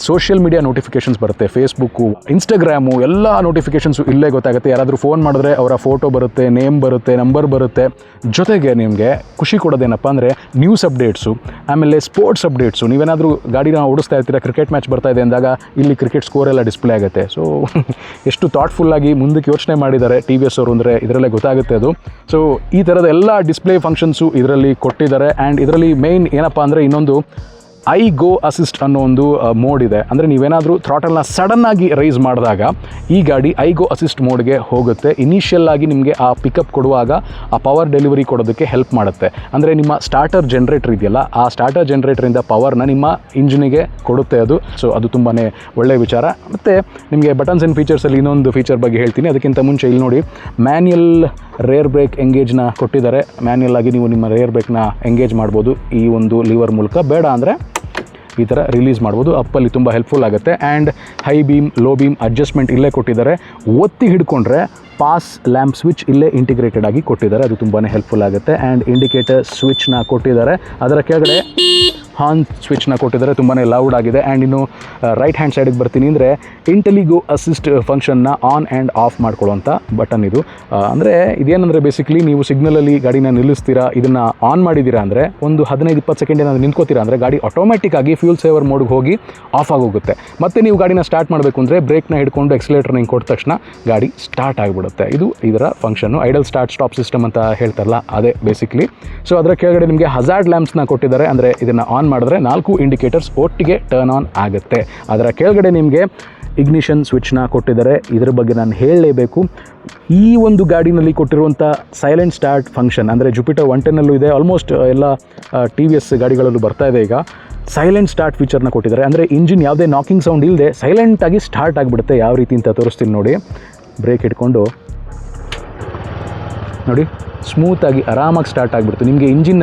ಸೋಷಿಯಲ್ ಮೀಡಿಯಾ ನೋಟಿಫಿಕೇಷನ್ಸ್ ಬರುತ್ತೆ, ಫೇಸ್ಬುಕ್ಕು, ಇನ್ಸ್ಟಾಗ್ರಾಮು, ಎಲ್ಲ ನೋಟಿಫಿಕೇಷನ್ಸು ಇಲ್ಲೇ ಗೊತ್ತಾಗುತ್ತೆ. ಯಾರಾದರೂ ಫೋನ್ ಮಾಡಿದ್ರೆ ಅವರ ಫೋಟೋ ಬರುತ್ತೆ, ನೇಮ್ ಬರುತ್ತೆ, ನಂಬರ್ ಬರುತ್ತೆ. ಜೊತೆಗೆ ನಿಮಗೆ ಖುಷಿ ಕೊಡೋದೇನಪ್ಪ ಅಂದರೆ ನ್ಯೂಸ್ ಅಪ್ಡೇಟ್ಸು, ಆಮೇಲೆ ಸ್ಪೋರ್ಟ್ಸ್ ಅಪ್ಡೇಟ್ಸು. ನೀವೇನಾದರೂ ಗಾಡಿನ ಓಡಿಸ್ತಾ ಇರ್ತೀರಾ, ಕ್ರಿಕೆಟ್ ಮ್ಯಾಚ್ ಬರ್ತಾ ಇದೆ ಅಂದಾಗ ಇಲ್ಲಿ ಕ್ರಿಕೆಟ್ ಸ್ಕೋರ್ ಎಲ್ಲ ಡಿಸ್ಪ್ಲೇ ಆಗುತ್ತೆ. ಸೊ ಎಷ್ಟು ಥಾಟ್ಫುಲ್ಲಾಗಿ ಮುಂದಕ್ಕೆ ಯೋಚನೆ ಮಾಡಿದ್ದಾರೆ ಟಿ ವಿ ಎಸ್ ಅವರು ಅಂದರೆ ಇದರಲ್ಲೇ ಗೊತ್ತಾಗುತ್ತೆ ಅದು. ಸೊ ಈ ಥರದ ಎಲ್ಲ ಡಿಸ್ಪ್ಲೇ ಫಂಕ್ಷನ್ಸು ಇದರಲ್ಲಿ ಕೊಟ್ಟಿದ್ದಾರೆ. ಆ್ಯಂಡ್ ಇದರಲ್ಲಿ ಮೇಯ್ನ್ ಏನಪ್ಪ ಅಂದರೆ ಇನ್ನೊಂದು ಐ ಗೋ ಅಸಿಸ್ಟ್ ಅನ್ನೋ ಒಂದು ಮೋಡ್ ಇದೆ. ಅಂದರೆ ನೀವೇನಾದರೂ ಥ್ರಾಟಲ್ನ ಸಡನ್ನಾಗಿ ರೈಸ್ ಮಾಡಿದಾಗ ಈ ಗಾಡಿ ಐ ಗೋ ಅಸಿಸ್ಟ್ ಮೋಡ್ಗೆ ಹೋಗುತ್ತೆ. ಇನಿಷಿಯಲ್ ಆಗಿ ನಿಮಗೆ ಆ ಪಿಕಪ್ ಕೊಡುವಾಗ ಆ ಪವರ್ ಡೆಲಿವರಿ ಕೊಡೋದಕ್ಕೆ ಹೆಲ್ಪ್ ಮಾಡುತ್ತೆ. ಅಂದರೆ ನಿಮ್ಮ ಸ್ಟಾರ್ಟರ್ ಜನ್ರೇಟರ್ ಇದೆಯಲ್ಲ, ಆ ಸ್ಟಾರ್ಟರ್ ಜನ್ರೇಟರಿಂದ ಪವರ್ನ ನಿಮ್ಮ ಇಂಜಿನಿಗೆ ಕೊಡುತ್ತೆ ಅದು. ಸೊ ಅದು ತುಂಬಾ ಒಳ್ಳೆಯ ವಿಚಾರ. ಮತ್ತು ನಿಮಗೆ ಬಟನ್ಸ್ ಆ್ಯಂಡ್ ಫೀಚರ್ಸಲ್ಲಿ ಇನ್ನೊಂದು ಫೀಚರ್ ಬಗ್ಗೆ ಹೇಳ್ತೀನಿ. ಅದಕ್ಕಿಂತ ಮುಂಚೆ ಇಲ್ಲಿ ನೋಡಿ, ಮ್ಯಾನ್ಯಲ್ ರೇರ್ ಬ್ರೇಕ್ ಎಂಗೇಜ್ನ ಕೊಟ್ಟಿದ್ದಾರೆ. ಮ್ಯಾನ್ಯಲ್ ಆಗಿ ನೀವು ನಿಮ್ಮ ರೇರ್ ಬ್ರೇಕ್ನ ಎಂಗೇಜ್ ಮಾಡ್ಬೋದು ಈ ಒಂದು ಲೀವರ್ ಮೂಲಕ. ಬೇಡ ಅಂದರೆ ಈ ಥರ ರಿಲೀಸ್ ಮಾಡ್ಬೋದು. ಅಪ್ಪಲ್ಲಿ ತುಂಬ ಹೆಲ್ಪ್ಫುಲ್ ಆಗುತ್ತೆ. And high beam, low beam adjustment ಇಲ್ಲೇ ಕೊಟ್ಟಿದ್ದಾರೆ. ಒತ್ತಿ ಹಿಡ್ಕೊಂಡ್ರೆ ಪಾಸ್ ಲ್ಯಾಂಪ್ ಸ್ವಿಚ್ ಇಲ್ಲೇ ಇಂಟಿಗ್ರೇಟೆಡ್ ಆಗಿ ಕೊಟ್ಟಿದ್ದಾರೆ. ಅದು ತುಂಬಾ ಹೆಲ್ಪ್ಫುಲ್ ಆಗುತ್ತೆ. ಆ್ಯಂಡ್ ಇಂಡಿಕೇಟರ್ ಸ್ವಿಚ್ನ ಕೊಟ್ಟಿದ್ದಾರೆ. ಅದರ ಕೆಳಗಡೆ ಹಾರ್ನ್ ಸ್ವಿಚ್ನ ಕೊಟ್ಟಿದ್ದಾರೆ. ತುಂಬಾ ಲೌಡ್ ಆಗಿದೆ. ಆ್ಯಂಡ್ ಇನ್ನು ರೈಟ್ ಹ್ಯಾಂಡ್ ಸೈಡಿಗೆ ಬರ್ತೀನಿ ಅಂದರೆ ಇಂಟೆಲಿಗೋ ಅಸಿಸ್ಟ್ ಫಂಕ್ಷನ್ನ ಆನ್ ಆ್ಯಂಡ್ ಆಫ್ ಮಾಡ್ಕೊಳ್ಳೋಂಥ ಬಟನ್ ಇದು. ಅಂದರೆ ಇದೇನಂದರೆ ಬೇಸಿಕಲಿ ನೀವು ಸಿಗ್ನಲಲ್ಲಿ ಗಾಡಿನ ನಿಲ್ಲಿಸ್ತೀರಾ, ಇದನ್ನು ಆನ್ ಮಾಡಿದ್ದೀರಾ ಅಂದರೆ ಒಂದು 15-20 ಸೆಕೆಂಡ್ ಏನಾದರೂ ನಿಂತ್ಕೋತೀರಾ ಅಂದರೆ ಗಾಡಿ ಆಟೋಮೆಟಿಕ್ ಆಗಿ ಫ್ಯೂಲ್ ಸೇವರ್ ಮೋಡ್ಗೆ ಹೋಗಿ ಆಫ್ ಆಗೋಗುತ್ತೆ. ಮತ್ತು ನೀವು ಗಾಡಿನ ಸ್ಟಾರ್ಟ್ ಮಾಡಬೇಕು ಅಂದರೆ ಬ್ರೇಕ್ನ ಹಿಡ್ಕೊಂಡು ಎಕ್ಸಲೇಟರ್ನ ಹಿಂಗೆ ಕೊಟ್ಟ ತಕ್ಷಣ ಗಾಡಿ ಸ್ಟಾರ್ಟ್ ಆಗಿಬಿಡುತ್ತೆ. ಇದು ಇದರ ಫಂಕ್ಷನ್ನು. ಐಡಲ್ ಸ್ಟಾರ್ಟ್ ಸ್ಟಾಪ್ ಸಿಸ್ಟಮ್ ಅಂತ ಹೇಳ್ತಾರಲ್ಲ, ಅದೇ ಬೇಸಿಕ್ಲಿ. ಸೊ ಅದರ ಕೆಳಗಡೆ ನಿಮಗೆ ಹಜಾರ್ಡ್ ಲ್ಯಾಂಪ್ಸ್ನ ಕೊಟ್ಟಿದ್ದಾರೆ. ಅಂದರೆ ಇದನ್ನು ಆನ್ ಮಾಡಿದ್ರೆ 4 ಇಂಡಿಕೇಟರ್ಸ್ ಒಟ್ಟಿಗೆ ಟರ್ನ್ ಆನ್ ಆಗುತ್ತೆ. ಅದರ ಕೆಳಗಡೆ ನಿಮಗೆ ಇಗ್ನಿಷನ್ ಸ್ವಿಚ್ನ ಕೊಟ್ಟಿದ್ದಾರೆ. ಇದರ ಬಗ್ಗೆ ನಾನು ಹೇಳಲೇಬೇಕು. ಈ ಒಂದು ಗಾಡಿನಲ್ಲಿ ಕೊಟ್ಟಿರುವಂಥ ಸೈಲೆಂಟ್ ಸ್ಟಾರ್ಟ್ ಫಂಕ್ಷನ್ ಅಂದರೆ ಜುಪಿಟರ್ 110ನಲ್ಲೂ ಇದೆ, ಆಲ್ಮೋಸ್ಟ್ ಎಲ್ಲ ಟಿ ವಿ ಎಸ್ ಗಾಡಿಗಳಲ್ಲೂ ಬರ್ತಾ ಇದೆ ಈಗ. ಸೈಲೆಂಟ್ ಸ್ಟಾರ್ಟ್ ಫೀಚರ್ನ ಕೊಟ್ಟಿದ್ದಾರೆ. ಅಂದರೆ ಇಂಜಿನ್ ಯಾವುದೇ ನಾಕಿಂಗ್ ಸೌಂಡ್ ಇಲ್ಲದೆ ಸೈಲೆಂಟಾಗಿ ಸ್ಟಾರ್ಟ್ ಆಗಿಬಿಡುತ್ತೆ. ಯಾವ ರೀತಿ ಅಂತ ತೋರಿಸ್ತೀನಿ ನೋಡಿ. ಬ್ರೇಕ್ ಇಟ್ಕೊಂಡು ನೋಡಿ, ಸ್ಮೂತಾಗಿ ಆರಾಮಾಗಿ ಸ್ಟಾರ್ಟ್ ಆಗಿಬಿಡ್ತು. ನಿಮಗೆ ಇಂಜಿನ್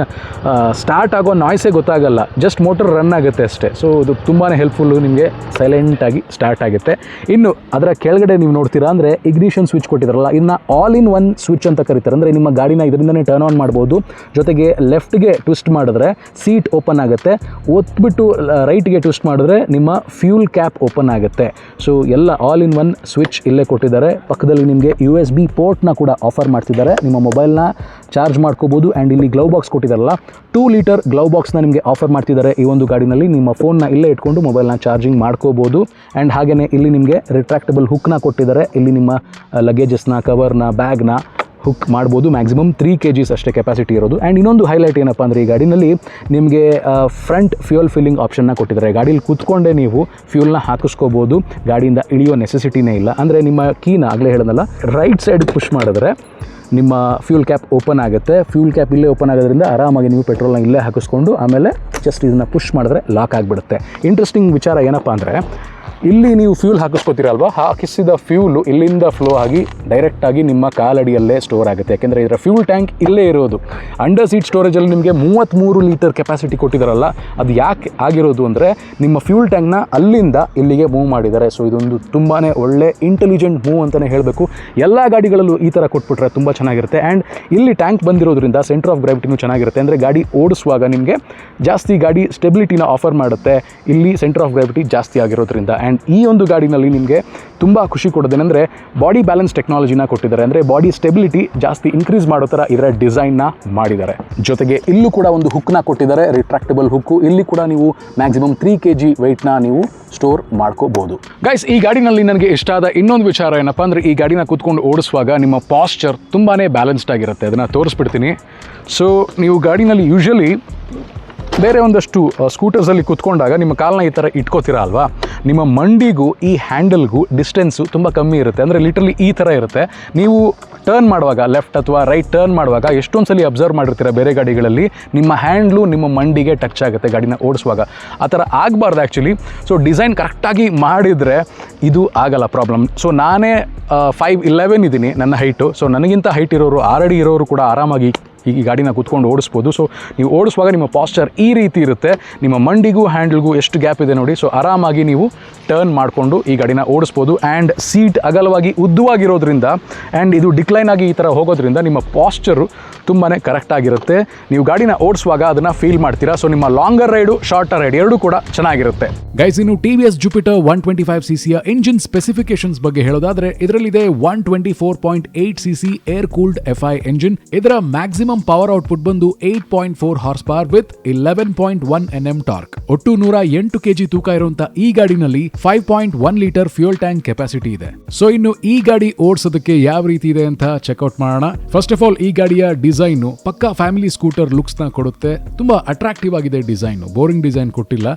ಸ್ಟಾರ್ಟ್ ಆಗೋ ನಾಯ್ಸೇ ಗೊತ್ತಾಗಲ್ಲ, ಜಸ್ಟ್ ಮೋಟರ್ ರನ್ ಆಗುತ್ತೆ ಅಷ್ಟೇ. ಸೊ ಇದು ತುಂಬಾ ಹೆಲ್ಪ್ಫುಲ್ಲು, ನಿಮಗೆ ಸೈಲೆಂಟಾಗಿ ಸ್ಟಾರ್ಟ್ ಆಗುತ್ತೆ. ಇನ್ನು ಅದರ ಕೆಳಗಡೆ ನೀವು ನೋಡ್ತೀರಾ ಅಂದರೆ ಇಗ್ನಿಷನ್ ಸ್ವಿಚ್ ಕೊಟ್ಟಿದ್ದಾರಲ್ಲ, ಇದನ್ನ ಆಲ್ ಇನ್ ಒನ್ ಸ್ವಿಚ್ ಅಂತ ಕರೀತಾರೆ. ಅಂದರೆ ನಿಮ್ಮ ಗಾಡಿನ ಇದರಿಂದನೇ ಟರ್ನ್ ಆನ್ ಮಾಡ್ಬೋದು. ಜೊತೆಗೆ ಲೆಫ್ಟ್ಗೆ ಟ್ವಿಸ್ಟ್ ಮಾಡಿದ್ರೆ ಸೀಟ್ ಓಪನ್ ಆಗುತ್ತೆ, ಒತ್ಬಿಟ್ಟು ರೈಟ್ಗೆ ಟ್ವಿಸ್ಟ್ ಮಾಡಿದ್ರೆ ನಿಮ್ಮ ಫ್ಯೂಲ್ ಕ್ಯಾಪ್ ಓಪನ್ ಆಗುತ್ತೆ. ಸೊ ಎಲ್ಲ ಆಲ್ ಇನ್ ಒನ್ ಸ್ವಿಚ್ ಇಲ್ಲೇ ಕೊಟ್ಟಿದ್ದಾರೆ. ಪಕ್ಕದಲ್ಲಿ ನಿಮಗೆ USB ಪೋರ್ಟ್ನ ಕೂಡ ಆಫರ್ ಮಾಡ್ತಿದ್ದಾರೆ. ನಿಮ್ಮ ಮೊಬೈಲ್ನ ಚಾರ್ಜ್ ಮಾಡ್ಕೋಬೋದು. ಆ್ಯಂಡ್ ಇಲ್ಲಿ ಗ್ಲೌ ಬಾಕ್ಸ್ ಕೊಟ್ಟಿದ್ದಾರಲ್ಲ, 2 ಲೀಟರ್ ಗ್ಲೌ ಬಾಕ್ಸ್ನ ನಿಮಗೆ ಆಫರ್ ಮಾಡ್ತಿದ್ದಾರೆ ಈ ಒಂದು ಗಾಡಿನಲ್ಲಿ. ನಿಮ್ಮ ಫೋನ್ನ ಇಲ್ಲೇ ಇಟ್ಕೊಂಡು ಮೊಬೈಲ್ನ ಚಾರ್ಜಿಂಗ್ ಮಾಡ್ಕೋಬೋದು. ಆ್ಯಂಡ್ ಹಾಗೆಯೇ ಇಲ್ಲಿ ನಿಮಗೆ ರಿಟ್ರಾಕ್ಟಬಲ್ ಹುಕ್ನ ಕೊಟ್ಟಿದ್ದಾರೆ. ಇಲ್ಲಿ ನಿಮ್ಮ ಲಗೇಜಸ್ನ, ಕವರ್ನ, ಬ್ಯಾಗ್ನ ಹುಕ್ ಮಾಡ್ಬೋದು. ಮ್ಯಾಕ್ಸಿಮಮ್ 3 kgs ಅಷ್ಟೇ ಕೆಪಾಸಿಟಿ ಇರೋದು. ಆ್ಯಂಡ್ ಇನ್ನೊಂದು ಹೈಲೈಟ್ ಏನಪ್ಪ ಅಂದರೆ ಈ ಗಾಡಿನಲ್ಲಿ ನಿಮಗೆ ಫ್ರಂಟ್ ಫ್ಯೂಯಲ್ ಫಿಲ್ಲಿಂಗ್ ಆಪ್ಷನ್ನ ಕೊಟ್ಟಿದ್ದಾರೆ. ಗಾಡೀಲಿ ಕೂತ್ಕೊಂಡೇ ನೀವು ಫ್ಯೂಲ್ನ ಹಾಕಿಸ್ಕೋಬೋದು, ಗಾಡಿಯಿಂದ ಇಳಿಯೋ ನೆಸೆಸಿಟಿನೇ ಇಲ್ಲ. ಅಂದರೆ ನಿಮ್ಮ ಕೀನ ಆಗಲೇ ಹೇಳೋದಲ್ಲ, ರೈಟ್ ಸೈಡ್ ಪುಷ್ ಮಾಡಿದ್ರೆ ನಿಮ್ಮ ಫ್ಯೂಲ್ ಕ್ಯಾಪ್ ಓಪನ್ ಆಗುತ್ತೆ. ಫ್ಯೂಲ್ ಕ್ಯಾಪ್ ಇಲ್ಲೇ ಓಪನ್ ಆಗೋದ್ರಿಂದ ಆರಾಮಾಗಿ ನೀವು ಪೆಟ್ರೋಲ್ನ ಇಲ್ಲೇ ಹಾಕಿಸ್ಕೊಂಡು ಆಮೇಲೆ ಜಸ್ಟ್ ಇದನ್ನು ಪುಷ್ ಮಾಡಿದ್ರೆ ಲಾಕ್ ಆಗಿಬಿಡುತ್ತೆ. ಇಂಟ್ರೆಸ್ಟಿಂಗ್ ವಿಚಾರ ಏನಪ್ಪ ಅಂದರೆ, ಇಲ್ಲಿ ನೀವು ಫ್ಯೂಲ್ ಹಾಕಿಸ್ಕೋತೀರಲ್ವ, ಹಾಕಿಸಿದ ಫ್ಯೂಲು ಇಲ್ಲಿಂದ ಫ್ಲೋ ಆಗಿ ಡೈರೆಕ್ಟಾಗಿ ನಿಮ್ಮ ಕಾಲಡಿಯಲ್ಲೇ ಸ್ಟೋರ್ ಆಗುತ್ತೆ. ಯಾಕೆಂದರೆ ಇದರ ಫ್ಯೂಲ್ ಟ್ಯಾಂಕ್ ಇಲ್ಲೇ ಇರೋದು. ಅಂಡರ್ ಸೀಟ್ ಸ್ಟೋರೇಜಲ್ಲಿ ನಿಮಗೆ 33 ಲೀಟರ್ ಕೆಪಾಸಿಟಿ ಕೊಟ್ಟಿದ್ದಾರಲ್ಲ, ಅದು ಯಾಕೆ ಆಗಿರೋದು ಅಂದರೆ ನಿಮ್ಮ ಫ್ಯೂಲ್ ಟ್ಯಾಂಕ್ನ ಅಲ್ಲಿಂದ ಇಲ್ಲಿಗೆ ಮೂವ್ ಮಾಡಿದ್ದಾರೆ. ಸೊ ಇದೊಂದು ತುಂಬಾ ಒಳ್ಳೆ ಇಂಟೆಲಿಜೆಂಟ್ ಮೂವ್ ಅಂತಲೇ ಹೇಳಬೇಕು. ಎಲ್ಲ ಗಾಡಿಗಳಲ್ಲೂ ಈ ಥರ ಕೊಟ್ಬಿಟ್ರೆ ತುಂಬ ಚೆನ್ನಾಗಿರುತ್ತೆ. ಆ್ಯಂಡ್ ಇಲ್ಲಿ ಟ್ಯಾಂಕ್ ಬಂದಿರೋದ್ರಿಂದ ಸೆಂಟರ್ ಆಫ್ ಗ್ರಾವಿಟಿನೂ ಚೆನ್ನಾಗಿರುತ್ತೆ. ಅಂದರೆ ಗಾಡಿ ಓಡಿಸುವಾಗ ನಿಮಗೆ ಜಾಸ್ತಿ ಗಾಡಿ ಸ್ಟೆಬಿಲಿಟಿನ ಆಫರ್ ಮಾಡುತ್ತೆ ಇಲ್ಲಿ ಸೆಂಟರ್ ಆಫ್ ಗ್ರಾವಿಟಿ ಜಾಸ್ತಿ ಆಗಿರೋದ್ರಿಂದ. ಆ್ಯಂಡ್ ಈ ಒಂದು ಗಾಡಿನಲ್ಲಿ ನಿಮಗೆ ತುಂಬ ಖುಷಿ ಕೊಡೋದೇನೆಂದರೆ ಬಾಡಿ ಬ್ಯಾಲೆನ್ಸ್ ಟೆಕ್ನಾಲಜಿನ ಕೊಟ್ಟಿದ್ದಾರೆ. ಅಂದರೆ ಬಾಡಿ ಸ್ಟೆಬಿಲಿಟಿ ಜಾಸ್ತಿ ಇನ್ಕ್ರೀಸ್ ಮಾಡೋ ಥರ ಇದರ ಡಿಸೈನ್ನ ಮಾಡಿದ್ದಾರೆ. ಜೊತೆಗೆ ಇಲ್ಲೂ ಕೂಡ ಒಂದು ಹುಕ್ನ ಕೊಟ್ಟಿದ್ದಾರೆ, ರಿಟ್ರಾಕ್ಟಬಲ್ ಹುಕ್ಕು. ಇಲ್ಲಿ ಕೂಡ ನೀವು ಮ್ಯಾಕ್ಸಿಮಮ್ 3 kg ವೆಯ್ಟ್ನ ನೀವು ಸ್ಟೋರ್ ಮಾಡ್ಕೋಬೋದು. ಗೈಸ್, ಈ ಗಾಡಿನಲ್ಲಿ ನನಗೆ ಇಷ್ಟ ಆದ ಇನ್ನೊಂದು ವಿಚಾರ ಏನಪ್ಪ ಅಂದರೆ, ಈ ಗಾಡಿನ ಕೂತ್ಕೊಂಡು ಓಡಿಸುವಾಗ ನಿಮ್ಮ ಪಾಸ್ಚರ್ ತುಂಬಾ ಬ್ಯಾಲೆನ್ಸ್ಡ್ ಆಗಿರುತ್ತೆ. ಅದನ್ನು ತೋರಿಸ್ಬಿಡ್ತೀನಿ. ಸೊ ನೀವು ಗಾಡಿನಲ್ಲಿ ಯೂಶ್ವಲಿ ಬೇರೆ ಒಂದಷ್ಟು ಸ್ಕೂಟರ್ಸಲ್ಲಿ ಕೂತ್ಕೊಂಡಾಗ ನಿಮ್ಮ ಕಾಲನ್ನ ಈ ಥರ ಇಟ್ಕೋತೀರ ಅಲ್ವಾ, ನಿಮ್ಮ ಮಂಡಿಗೂ ಈ ಹ್ಯಾಂಡಲ್ಗೂ ಡಿಸ್ಟೆನ್ಸು ತುಂಬ ಕಮ್ಮಿ ಇರುತ್ತೆ. ಅಂದರೆ ಲಿಟ್ರಲಿ ಈ ಥರ ಇರುತ್ತೆ. ನೀವು ಟರ್ನ್ ಮಾಡುವಾಗ, ಲೆಫ್ಟ್ ಅಥವಾ ರೈಟ್ ಟರ್ನ್ ಮಾಡುವಾಗ ಎಷ್ಟೊಂದು ಸಲ ಅಬ್ಸರ್ವ್ ಮಾಡಿರ್ತೀರ ಬೇರೆ ಗಾಡಿಗಳಲ್ಲಿ, ನಿಮ್ಮ ಹ್ಯಾಂಡ್ಲು ನಿಮ್ಮ ಮಂಡಿಗೆ ಟಚ್ ಆಗುತ್ತೆ ಗಾಡಿನ ಓಡಿಸುವಾಗ. ಆ ಥರ ಆಗಬಾರ್ದು ಆ್ಯಕ್ಚುಲಿ. ಸೊ ಡಿಸೈನ್ ಕರೆಕ್ಟಾಗಿ ಮಾಡಿದರೆ ಇದು ಆಗಲ್ಲ ಪ್ರಾಬ್ಲಮ್. ಸೊ ನಾನೇ 5'11" ಇದ್ದೀನಿ ನನ್ನ ಹೈಟು. ಸೊ ನನಗಿಂತ ಹೈಟ್ ಇರೋರು, 6 ಅಡಿ ಇರೋರು ಕೂಡ ಆರಾಮಾಗಿ ಈ ಗಾಡಿನ ಕೂತ್ಕೊಂಡು ಓಡಿಸ್ಬೋದು. ಸೊ ನೀವು ಓಡಿಸುವಾಗ ನಿಮ್ಮ ಪಾಸ್ಚರ್ ಈ ರೀತಿ ಇರುತ್ತೆ, ನಿಮ್ಮ ಮಂಡಿಗೂ ಹ್ಯಾಂಡಲ್ಗೂ ಎಷ್ಟು ಗ್ಯಾಪ್ ಇದೆ ನೋಡಿ. ಸೊ ಆರಾಮಾಗಿ ನೀವು ಟರ್ನ್ ಮಾಡಿಕೊಂಡು ಈ ಗಾಡಿನ ಓಡಿಸ್ಬೋದು. ಆ್ಯಂಡ್ ಸೀಟ್ ಅಗಲವಾಗಿ ಉದ್ದವಾಗಿರೋದ್ರಿಂದ ಆ್ಯಂಡ್ ಇದು ಡಿಕ್ಲೈನ್ ಆಗಿ ಈ ಥರ ಹೋಗೋದ್ರಿಂದ ನಿಮ್ಮ ಪಾಸ್ಚರು ತುಂಬಾ ಕರೆಕ್ಟಾಗಿರುತ್ತೆ. ನೀವು ಗಾಡಿನ ಓಡಿಸುವಾಗ ಅದನ್ನು ಫೀಲ್ ಮಾಡ್ತೀರಾ. ಸೊ ನಿಮ್ಮ ಲಾಂಗರ್ ರೈಡು ಶಾರ್ಟರ್ ರೈಡ್ ಎರಡೂ ಕೂಡ ಚೆನ್ನಾಗಿರುತ್ತೆ. ಗೈಸ್, ಇನ್ನು TVS Jupiter 125cc engine specifications ಬಗ್ಗೆ ಹೇಳೋದಾದ್ರೆ ಇದರಲ್ಲಿದೆ 124.8cc air cooled FI engine. ಇದರ ಮ್ಯಾಕ್ಸಿಮಮ್ ಪವರ್ ಔಟ್ಪುಟ್ ಬಂದು 8.4 horse power with 11.1 Nm torque. ಒಟ್ಟು 108 kg ತೂಕ ಇರುವಂತ ಈ ಗಾಡಿನಲ್ಲಿ 5.1 ಲೀಟರ್ ಫ್ಯೂಯಲ್ ಟ್ಯಾಂಕ್ ಕೆಪಾಸಿಟಿ ಇದೆ. ಸೊ ಇನ್ನು ಈ ಗಾಡಿ ಓಡಿಸೋದಕ್ಕೆ ಯಾವ ರೀತಿ ಇದೆ ಅಂತ ಚೆಕ್ಔಟ್ ಮಾಡೋಣ. ಫಸ್ಟ್ ಆಫ್ ಆಲ್ ಈ ಗಾಡಿಯ ಡಿಸೈನ್ ಪಕ್ಕಾ ಫ್ಯಾಮಿಲಿ ಸ್ಕೂಟರ್ ಲುಕ್ಸ್ ನ ಕೊಡುತ್ತೆ. ತುಂಬಾ ಅಟ್ರಾಕ್ಟಿವ್ ಆಗಿದೆ ಡಿಸೈನ್, ಬೋರಿಂಗ್ ಡಿಸೈನ್ ಕೊಟ್ಟಿಲ್ಲ.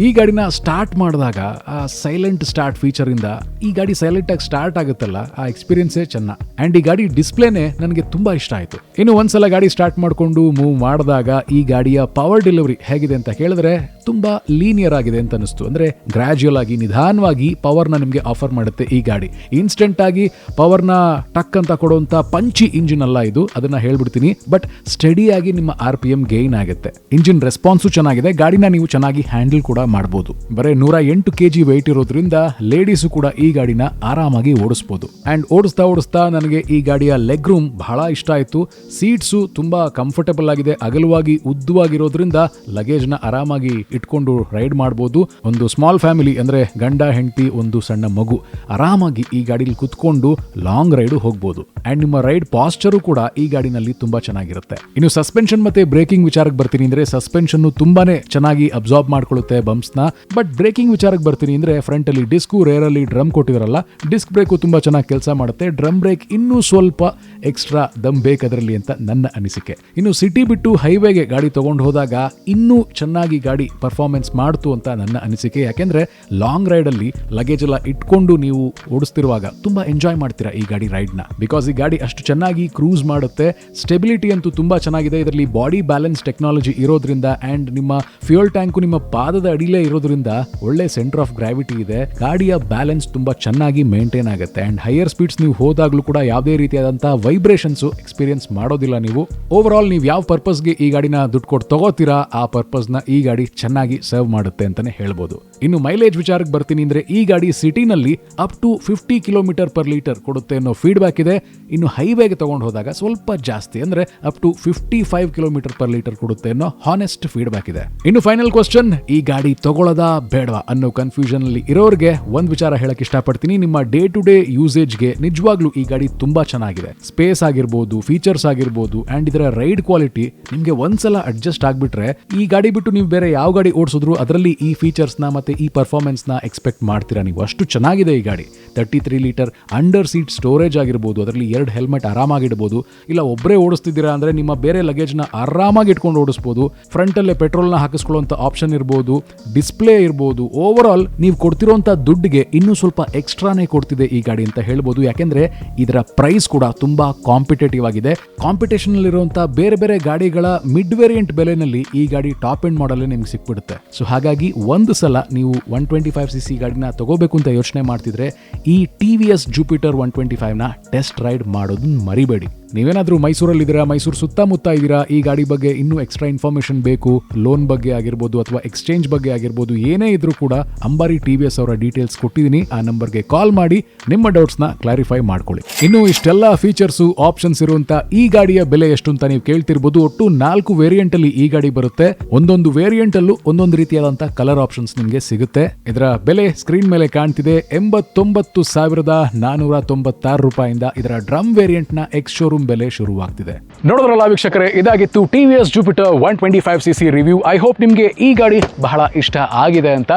ಈ ಗಾಡಿನ ಸ್ಟಾರ್ಟ್ ಮಾಡಿದಾಗ ಆ ಸೈಲೆಂಟ್ ಸ್ಟಾರ್ಟ್ ಫೀಚರ್ ಇಂದ ಈ ಗಾಡಿ ಸೈಲೆಂಟ್ ಆಗಿ ಸ್ಟಾರ್ಟ್ ಆಗುತ್ತಲ್ಲ, ಆ ಎಕ್ಸ್ಪೀರಿಯನ್ಸೇ ಚೆನ್ನ. ಅಂಡ್ ಈ ಗಾಡಿ ಡಿಸ್ಪ್ಲೇನೆ ನನಗೆ ತುಂಬಾ ಇಷ್ಟ ಆಯ್ತು. ಇನ್ನು ಒಂದ್ಸಲ ಗಾಡಿ ಸ್ಟಾರ್ಟ್ ಮಾಡ್ಕೊಂಡು ಮೂವ್ ಮಾಡಿದಾಗ ಈ ಗಾಡಿಯ ಪವರ್ ಡೆಲಿವರಿ ಹೇಗಿದೆ ಅಂತ ಕೇಳಿದ್ರೆ ತುಂಬಾ ಲೀನಿಯರ್ ಆಗಿದೆ ಅಂತ ಅನಿಸ್ತು. ಅಂದ್ರೆ ಗ್ರಾಜುಯಲ್ ಆಗಿ ನಿಧಾನವಾಗಿ ಪವರ್ ನ ನಿಮಗೆ ಆಫರ್ ಮಾಡುತ್ತೆ ಈ ಗಾಡಿ. ಇನ್ಸ್ಟೆಂಟ್ ಆಗಿ ಪವರ್ ನ ಟಕ್ ಅಂತ ಕೊಡುವಂತ ಪಂಚಿ ಇಂಜಿನ್ ಅಲ್ಲ ಇದು, ಅದನ್ನ ಹೇಳ್ಬಿಡ್ತೀನಿ. ಬಟ್ ಸ್ಟಡಿ ಆಗಿ ನಿಮ್ಮ RPM ಗೇನ್ ಆಗುತ್ತೆ. ಇಂಜಿನ್ ರೆಸ್ಪಾನ್ಸು ಚೆನ್ನಾಗಿದೆ. ಗಾಡಿನ ನೀವು ಚೆನ್ನಾಗಿ ಹ್ಯಾಂಡಲ್ ಕೂಡ ಮಾಡಬಹುದು. ಬರೀ 108 kg ವೆಯ್ಟ್ ಇರೋದ್ರಿಂದ ಲೇಡೀಸು ಕೂಡ ಈ ಗಾಡಿನ ಆರಾಮಾಗಿ ಓಡಿಸಬಹುದು. ಅಂಡ್ ಓಡಿಸ್ತಾ ನನಗೆ ಈ ಗಾಡಿಯ ಲೆಗ್ ರೂಮ್ ಬಹಳ ಇಷ್ಟ ಆಯ್ತು. ಸೀಟ್ಸು ತುಂಬಾ ಕಂಫರ್ಟಬಲ್ ಆಗಿದೆ, ಅಗಲವಾಗಿ ಉದ್ದವಾಗಿರೋದ್ರಿಂದ ಲಗೇಜ್ ನ ಆರಾಮಾಗಿ ಇಟ್ಕೊಂಡು ರೈಡ್ ಮಾಡಬಹುದು. ಒಂದು ಸ್ಮಾಲ್ ಫ್ಯಾಮಿಲಿ ಅಂದ್ರೆ ಗಂಡ ಹೆಂಡತಿ ಒಂದು ಸಣ್ಣ ಮಗು ಆರಾಮಾಗಿ ಈ ಗಾಡಿಲಿ ಕುತ್ಕೊಂಡು ಲಾಂಗ್ ರೈಡ್ ಹೋಗಬಹುದು. ಅಂಡ್ ನಿಮ್ಮ ರೈಡ್ ಪಾಸ್ಚರು ಕೂಡ ಈ ಗಾಡಿನಲ್ಲಿ ತುಂಬಾ ಚೆನ್ನಾಗಿರುತ್ತೆ. ಇನ್ನು ಸಸ್ಪೆನ್ಷನ್ ಮತ್ತೆ ಬ್ರೇಕಿಂಗ್ ವಿಚಾರಕ್ಕೆ ಬರ್ತೀನಿ ಅಂದ್ರೆ ಸಸ್ಪೆನ್ಷನ್ ತುಂಬಾನೇ ಚೆನ್ನಾಗಿ ಅಬ್ಸಾರ್ಬ್ ಮಾಡ್ಕೊಳ್ಳುತ್ತೆ ಬಂಪ್ಸ್ ನ. ಬಟ್ ಬ್ರೇಕಿಂಗ್ ವಿಚಾರಕ್ಕೆ ಬರ್ತೀನಿ ಅಂದ್ರೆ ಫ್ರಂಟ್ ಅಲ್ಲಿ ಡಿಸ್ಕ್, ರೇರ್ ಅಲ್ಲಿ ಡ್ರಮ್ ಕೊಟ್ಟಿದಾರಲ್ಲ, ಡಿಸ್ಕ್ ಬ್ರೇಕ್ ತುಂಬಾ ಚೆನ್ನಾಗಿ ಕೆಲಸ ಮಾಡುತ್ತೆ. ಡ್ರಮ್ ಬ್ರೇಕ್ ಇನ್ನೂ ಸ್ವಲ್ಪ ಎಕ್ಸ್ಟ್ರಾ ದಮ್ ಬೇಕದ್ರಲ್ಲಿ ಅಂತ ನನ್ನ ಅನಿಸಿಕೆ. ಇನ್ನು ಸಿಟಿ ಬಿಟ್ಟು ಹೈವೇಗೆ ಗಾಡಿ ತಗೊಂಡು ಹೋದಾಗ ಇನ್ನೂ ಚೆನ್ನಾಗಿ ಗಾಡಿ ಪರ್ಫಾರ್ಮೆನ್ಸ್ ಮಾಡ್ತು ಅಂತ ನನ್ನ ಅನಿಸಿಕೆ. ಯಾಕೆಂದ್ರೆ ಲಾಂಗ್ ರೈಡ್ ಅಲ್ಲಿ ಲಗೇಜ್ ಎಲ್ಲ ಇಟ್ಕೊಂಡು ನೀವು ಓಡಿಸ್ತಿರುವಾಗ ತುಂಬಾ ಎಂಜಾಯ್ ಮಾಡ್ತೀರಾ ಈ ಗಾಡಿ ರೈಡ್ ನ. ಬಿಕಾಸ್ ಈ ಗಾಡಿ ಅಷ್ಟು ಚೆನ್ನಾಗಿ ಕ್ರೂಸ್ ಮಾಡುತ್ತೆ. ಸ್ಟೆಬಿಲಿಟಿ ಅಂತೂ ತುಂಬಾ ಚೆನ್ನಾಗಿದೆ. ಇದರಲ್ಲಿ ಬಾಡಿ ಬ್ಯಾಲೆನ್ಸ್ ಟೆಕ್ನಾಲಜಿ ಇರೋದ್ರಿಂದ ಅಂಡ್ ನಿಮ್ಮ ಫ್ಯೂಯಲ್ ಟ್ಯಾಂಕು ನಿಮ್ಮ ಪಾದದ ಅಡಿಲೇ ಇರೋದ್ರಿಂದ ಒಳ್ಳೆ ಸೆಂಟರ್ ಆಫ್ ಗ್ರಾವಿಟಿ ಇದೆ. ಗಾಡಿಯ ಬ್ಯಾಲೆನ್ಸ್ ತುಂಬಾ ಚೆನ್ನಾಗಿ ಮೇಂಟೈನ್ ಆಗುತ್ತೆ. ಅಂಡ್ ಹೈಯರ್ ಸ್ಪೀಡ್ಸ್ ನೀವು ಹೋದಾಗ್ಲೂ ಕೂಡ ಯಾವುದೇ ರೀತಿಯಾದಂತಹ ವೈಬ್ರೇಷನ್ಸ್ ಎಕ್ಸ್ಪೀರಿಯನ್ಸ್ ಮಾಡೋದಿಲ್ಲ ನೀವು. ಓವರ್ ಆಲ್ ನೀವು ಯಾವ ಪರ್ಪಸ್ಗೆ ಈ ಗಾಡಿನ ದುಡ್ಡು ಕೊಟ್ಟು ತಗೋತೀರಾ ಆ ಪರ್ಪಸ್ ನ ಈ ಗಾಡಿ ಚೆನ್ನಾಗಿ ಸರ್ವ್ ಮಾಡುತ್ತೆ ಅಂತಾನೆ ಹೇಳ್ಬೋದು. ಇನ್ನು ಮೈಲೇಜ್ ವಿಚಾರಕ್ಕೆ ಬರ್ತೀನಿ ಅಂದ್ರೆ ಈ ಗಾಡಿ ಸಿಟಿನಲ್ಲಿ ಅಪ್ ಟು 50 km/ಲೀಟರ್ ಕೊಡುತ್ತೆ ಅನ್ನೋ ಫೀಡ್ಬ್ಯಾಕ್ ಇದೆ. ಇನ್ನು ಹೈವೇಗೆ ತಗೊಂಡು ಹೋದಾಗ ಸ್ವಲ್ಪ ಜಾಸ್ತಿ ಅಂದ್ರೆ ಅಪ್ ಟು 55 km/ಲೀಟರ್ ಕೊಡುತ್ತೆ ಅನ್ನೋ ಹಾನೆಸ್ಟ್ ಫೀಡ್ಬ್ಯಾಕ್ ಇದೆ. ಇನ್ನು ಫೈನಲ್ ಕ್ವಶನ್, ಈ ಗಾಡಿ ತಗೊಳ್ಳೋದಾ ಬೇಡವಾ ಅನ್ನೋ ಕನ್ಫ್ಯೂಷನ್ ಅಲ್ಲಿ ಇರೋರಿಗೆ ಒಂದ್ ವಿಚಾರ ಹೇಳಕ್ ಇಷ್ಟಪಡ್ತೀನಿ. ನಿಮ್ಮ ಡೇ ಟು ಡೇ ಯೂಸೇಜ್ಗೆ ನಿಜವಾಗ್ಲೂ ಈ ಗಾಡಿ ತುಂಬಾ ಚೆನ್ನಾಗಿದೆ. ಸ್ಪೇಸ್ ಆಗಿರ್ಬೋದು, ಫೀಚರ್ಸ್ ಆಗಿರ್ಬೋದು ಅಂಡ್ ಇದರ ರೈಡ್ ಕ್ವಾಲಿಟಿ ನಿಮ್ಗೆ ಒಂದ್ಸಲ ಅಡ್ಜಸ್ಟ್ ಆಗ್ಬಿಟ್ರೆ ಈ ಗಾಡಿ ಬಿಟ್ಟು ನೀವು ಬೇರೆ ಯಾವ ಗಾಡಿ ಓಡಿಸಿದ್ರು ಅದರಲ್ಲಿ ಈ ಫೀಚರ್ಸ್ ನ ಮತ್ತೆ ಈ ಪರ್ಫಾರ್ಮೆನ್ಸ್ ನ ಎಕ್ಸ್ಪೆಕ್ಟ್ ಮಾಡ್ತೀರಾ ನೀವು. ಅಷ್ಟು ಚೆನ್ನಾಗಿದೆ ಈ ಗಾಡಿ. 33 ಲೀಟರ್ ಅಂಡರ್ ಸೀಟ್ ಸ್ಟೋರೇಜ್ ಆಗಿರ್ಬೋದು, ಅದರಲ್ಲಿ 2 ಹೆಲ್ಮೆಟ್ ಆರಾಮಾಗಿ ಇಡಬಹುದು. ಇಲ್ಲ ಒಬ್ಬರೇ ಓಡಿಸ್ತಿದ್ದೀರಾ ಅಂದ್ರೆ ನಿಮ್ಮ ಬೇರೆ ಲಗೇಜ್ ನ ಆರಾಮಾಗಿ ಇಟ್ಕೊಂಡು ಓಡಿಸಬಹುದು. ಫ್ರಂಟ್ ಅಲ್ಲೇ ಪೆಟ್ರೋಲ್ ನ ಹಾಕಿಸ್ಕೊಳ್ಳುವಂತ ಆಪ್ಷನ್ ಇರಬಹುದು, ಡಿಸ್ಪ್ಲೇ ಇರಬಹುದು. ಓವರ್ ಆಲ್ ನೀವು ಕೊಡ್ತಿರುವಂತ ದುಡ್ಡಿಗೆ ಇನ್ನೂ ಸ್ವಲ್ಪ ಎಕ್ಸ್ಟ್ರಾನೇ ಕೊಡ್ತಿದೆ ಈ ಗಾಡಿ ಅಂತ ಹೇಳ್ಬೋದು. ಯಾಕೆಂದ್ರೆ ಇದರ ಪ್ರೈಸ್ ಕೂಡ ತುಂಬಾ ಕಾಂಪಿಟೇಟಿವ್ ಆಗಿದೆ. ಕಾಂಪಿಟೇಷನ್ ಇರುವಂತಹ ಬೇರೆ ಬೇರೆ ಗಾಡಿಗಳ ಮಿಡ್ ವೇರಿಯಂಟ್ ಬೆಲೆನಲ್ಲಿ ಈ ಗಾಡಿ ಟಾಪ್ ಎಂಡ್ ಮಾಡಲ್ ನಿಮ್ಗೆ ಸಿಕ್ಬಿಡುತ್ತೆ. ಸೊ ಹಾಗಾಗಿ ಒಂದು ಸಲ ನೀವು 125cc ಗಾಡಿನ ತಗೋಬೇಕು ಅಂತ ಯೋಚನೆ ಮಾಡ್ತಿದ್ರೆ ಈ TVS Jupiter 125 ನ ಟೆಸ್ಟ್ ರೈಡ್ ಮಾಡೋದನ್ನ ಮರಿಬೇಡಿ. ನೀವೇನಾದ್ರೂ ಮೈಸೂರಲ್ಲಿದ್ದೀರಾ, ಮೈಸೂರು ಸುತ್ತಮುತ್ತ ಇದ್ದೀರಾ, ಈ ಗಾಡಿ ಬಗ್ಗೆ ಇನ್ನೂ ಎಕ್ಸ್ಟ್ರಾ ಇನ್ಫಾರ್ಮೇಶನ್ ಬೇಕು, ಲೋನ್ ಬಗ್ಗೆ ಆಗಿರ್ಬೋದು ಅಥವಾ ಎಕ್ಸ್ಚೇಂಜ್ ಬಗ್ಗೆ ಆಗಿರ್ಬೋದು, ಏನೇ ಇದ್ರೂ ಕೂಡ ಅಂಬಾರಿ TVS ಅವರ ಡೀಟೇಲ್ಸ್ ಕೊಟ್ಟಿದ್ದೀನಿ. ಆ ನಂಬರ್ಗೆ ಕಾಲ್ ಮಾಡಿ ನಿಮ್ಮ ಡೌಟ್ಸ್ ನ ಕ್ಲಾರಿಫೈ ಮಾಡ್ಕೊಳ್ಳಿ. ಇನ್ನು ಇಷ್ಟೆಲ್ಲ ಫೀಚರ್ಸ್ ಆಪ್ಷನ್ಸ್ ಇರುವಂತ ಈ ಗಾಡಿಯ ಬೆಲೆ ಎಷ್ಟು ಅಂತ ನೀವು ಕೇಳ್ತಿರ್ಬೋದು. ಒಟ್ಟು 4 ವೇರಿಯಂಟ್ ಅಲ್ಲಿ ಈ ಗಾಡಿ ಬರುತ್ತೆ. ಒಂದೊಂದು ವೇರಿಯಂಟ್ ಅಲ್ಲೂ ಒಂದೊಂದು ರೀತಿಯಾದಂತಹ ಕಲರ್ ಆಪ್ಷನ್ಸ್ ನಿಮಗೆ ಸಿಗುತ್ತೆ. ಇದರ ಬೆಲೆ ಸ್ಕ್ರೀನ್ ಮೇಲೆ ಕಾಣ್ತಿದೆ, 89,496 ರೂಪಾಯಿಂದ ಇದರ ಡ್ರಮ್ ವೇರಿಯಂಟ್ ನ ಎಕ್ಸ್ ಶೋರೂಮ್ ಬೆಲೆ ಶುರುವಾಗ್ತಿದೆ. ನೋಡಿದ್ರಲ್ಲ ವೀಕ್ಷಕರೇ, ಇದಾಗಿತ್ತು TVS Jupiter 125cc review. I hope ನಿಮಗೆ ಈ ಗಾಡಿ ಬಹಳ ಇಷ್ಟ ಆಗಿದೆ ಅಂತ.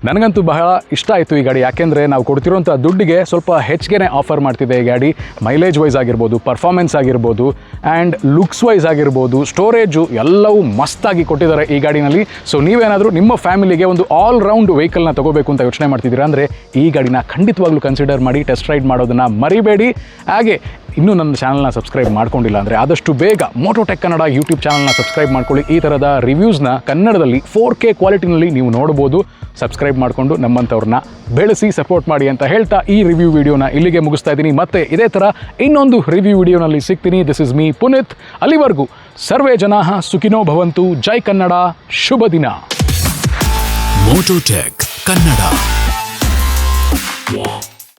ನನಗಂತೂ ಬಹಳ ಇಷ್ಟ ಆಯಿತು ಈ ಗಾಡಿ. ಯಾಕೆಂದರೆ ನಾವು ಕೊಡ್ತಿರೋಂಥ ದುಡ್ಡಿಗೆ ಸ್ವಲ್ಪ ಹೆಚ್ಚಿಗೆ ಆಫರ್ ಮಾಡ್ತಿದೆ ಈ ಗಾಡಿ. ಮೈಲೇಜ್ ವೈಸ್ ಆಗಿರ್ಬೋದು, ಪರ್ಫಾರ್ಮೆನ್ಸ್ ಆಗಿರ್ಬೋದು ಆ್ಯಂಡ್ ಲುಕ್ಸ್ ವೈಸ್ ಆಗಿರ್ಬೋದು, ಸ್ಟೋರೇಜು ಎಲ್ಲವೂ ಮಸ್ತಾಗಿ ಕೊಟ್ಟಿದ್ದಾರೆ ಈ ಗಾಡಿನಲ್ಲಿ. ಸೊ ನೀವೇನಾದರೂ ನಿಮ್ಮ ಫ್ಯಾಮಿಲಿಗೆ ಒಂದು ಆಲ್ ರೌಂಡ್ ವೆಹಿಕಲ್ನ ತಗೋಬೇಕು ಅಂತ ಯೋಚನೆ ಮಾಡ್ತಿದ್ದೀರಾ ಅಂದರೆ ಈ ಗಾಡಿನ ಖಂಡಿತವಾಗ್ಲೂ ಕನ್ಸಿಡರ್ ಮಾಡಿ ಟೆಸ್ಟ್ ರೈಡ್ ಮಾಡೋದನ್ನು ಮರಿಬೇಡಿ. ಹಾಗೆ ಇನ್ನೂ ನನ್ನ ಚಾನಲ್ನ ಸಬ್ಸ್ಕ್ರೈಬ್ ಮಾಡ್ಕೊಂಡಿಲ್ಲ ಅಂದರೆ ಆದಷ್ಟು ಬೇಗ ಮೋಟೋಟೆಕ್ ಕನ್ನಡ ಯೂಟ್ಯೂಬ್ ಚಾನಲ್ನ ಸಬ್ಸ್ಕ್ರೈಬ್ ಮಾಡ್ಕೊಳ್ಳಿ. ಈ ಥರದ ರಿವ್ಯೂಸ್ನ ಕನ್ನಡದಲ್ಲಿ 4K ಕ್ವಾಲಿಟಿನಲ್ಲಿ ನೀವು ನೋಡ್ಬೋದು. ಸಬ್ಸ್ಕ್ರೈಬ್ ಮಾಡಿಕೊಂಡು ನಮ್ಮಂಥವ್ರನ್ನ ಬೆಳೆಸಿ ಸಪೋರ್ಟ್ ಮಾಡಿ ಅಂತ ಹೇಳ್ತಾ ಈ ರಿವ್ಯೂ ವಿಡಿಯೋನ ಇಲ್ಲಿಗೆ ಮುಗಿಸ್ತಾ ಇದ್ದೀನಿ. ಮತ್ತೆ ಇದೇ ಥರ ಇನ್ನೊಂದು ರಿವ್ಯೂ ವಿಡಿಯೋನಲ್ಲಿ ಸಿಗ್ತೀನಿ. This is me Puneeth. ಅಲ್ಲಿವರೆಗೂ ಸರ್ವೇ ಜನಾಃ ಸುಖಿನೋ ಭವಂತು. ಜೈ ಕನ್ನಡ. ಶುಭ ದಿನ. ಮೋಟೋಟೆಕ್ ಕನ್ನಡ.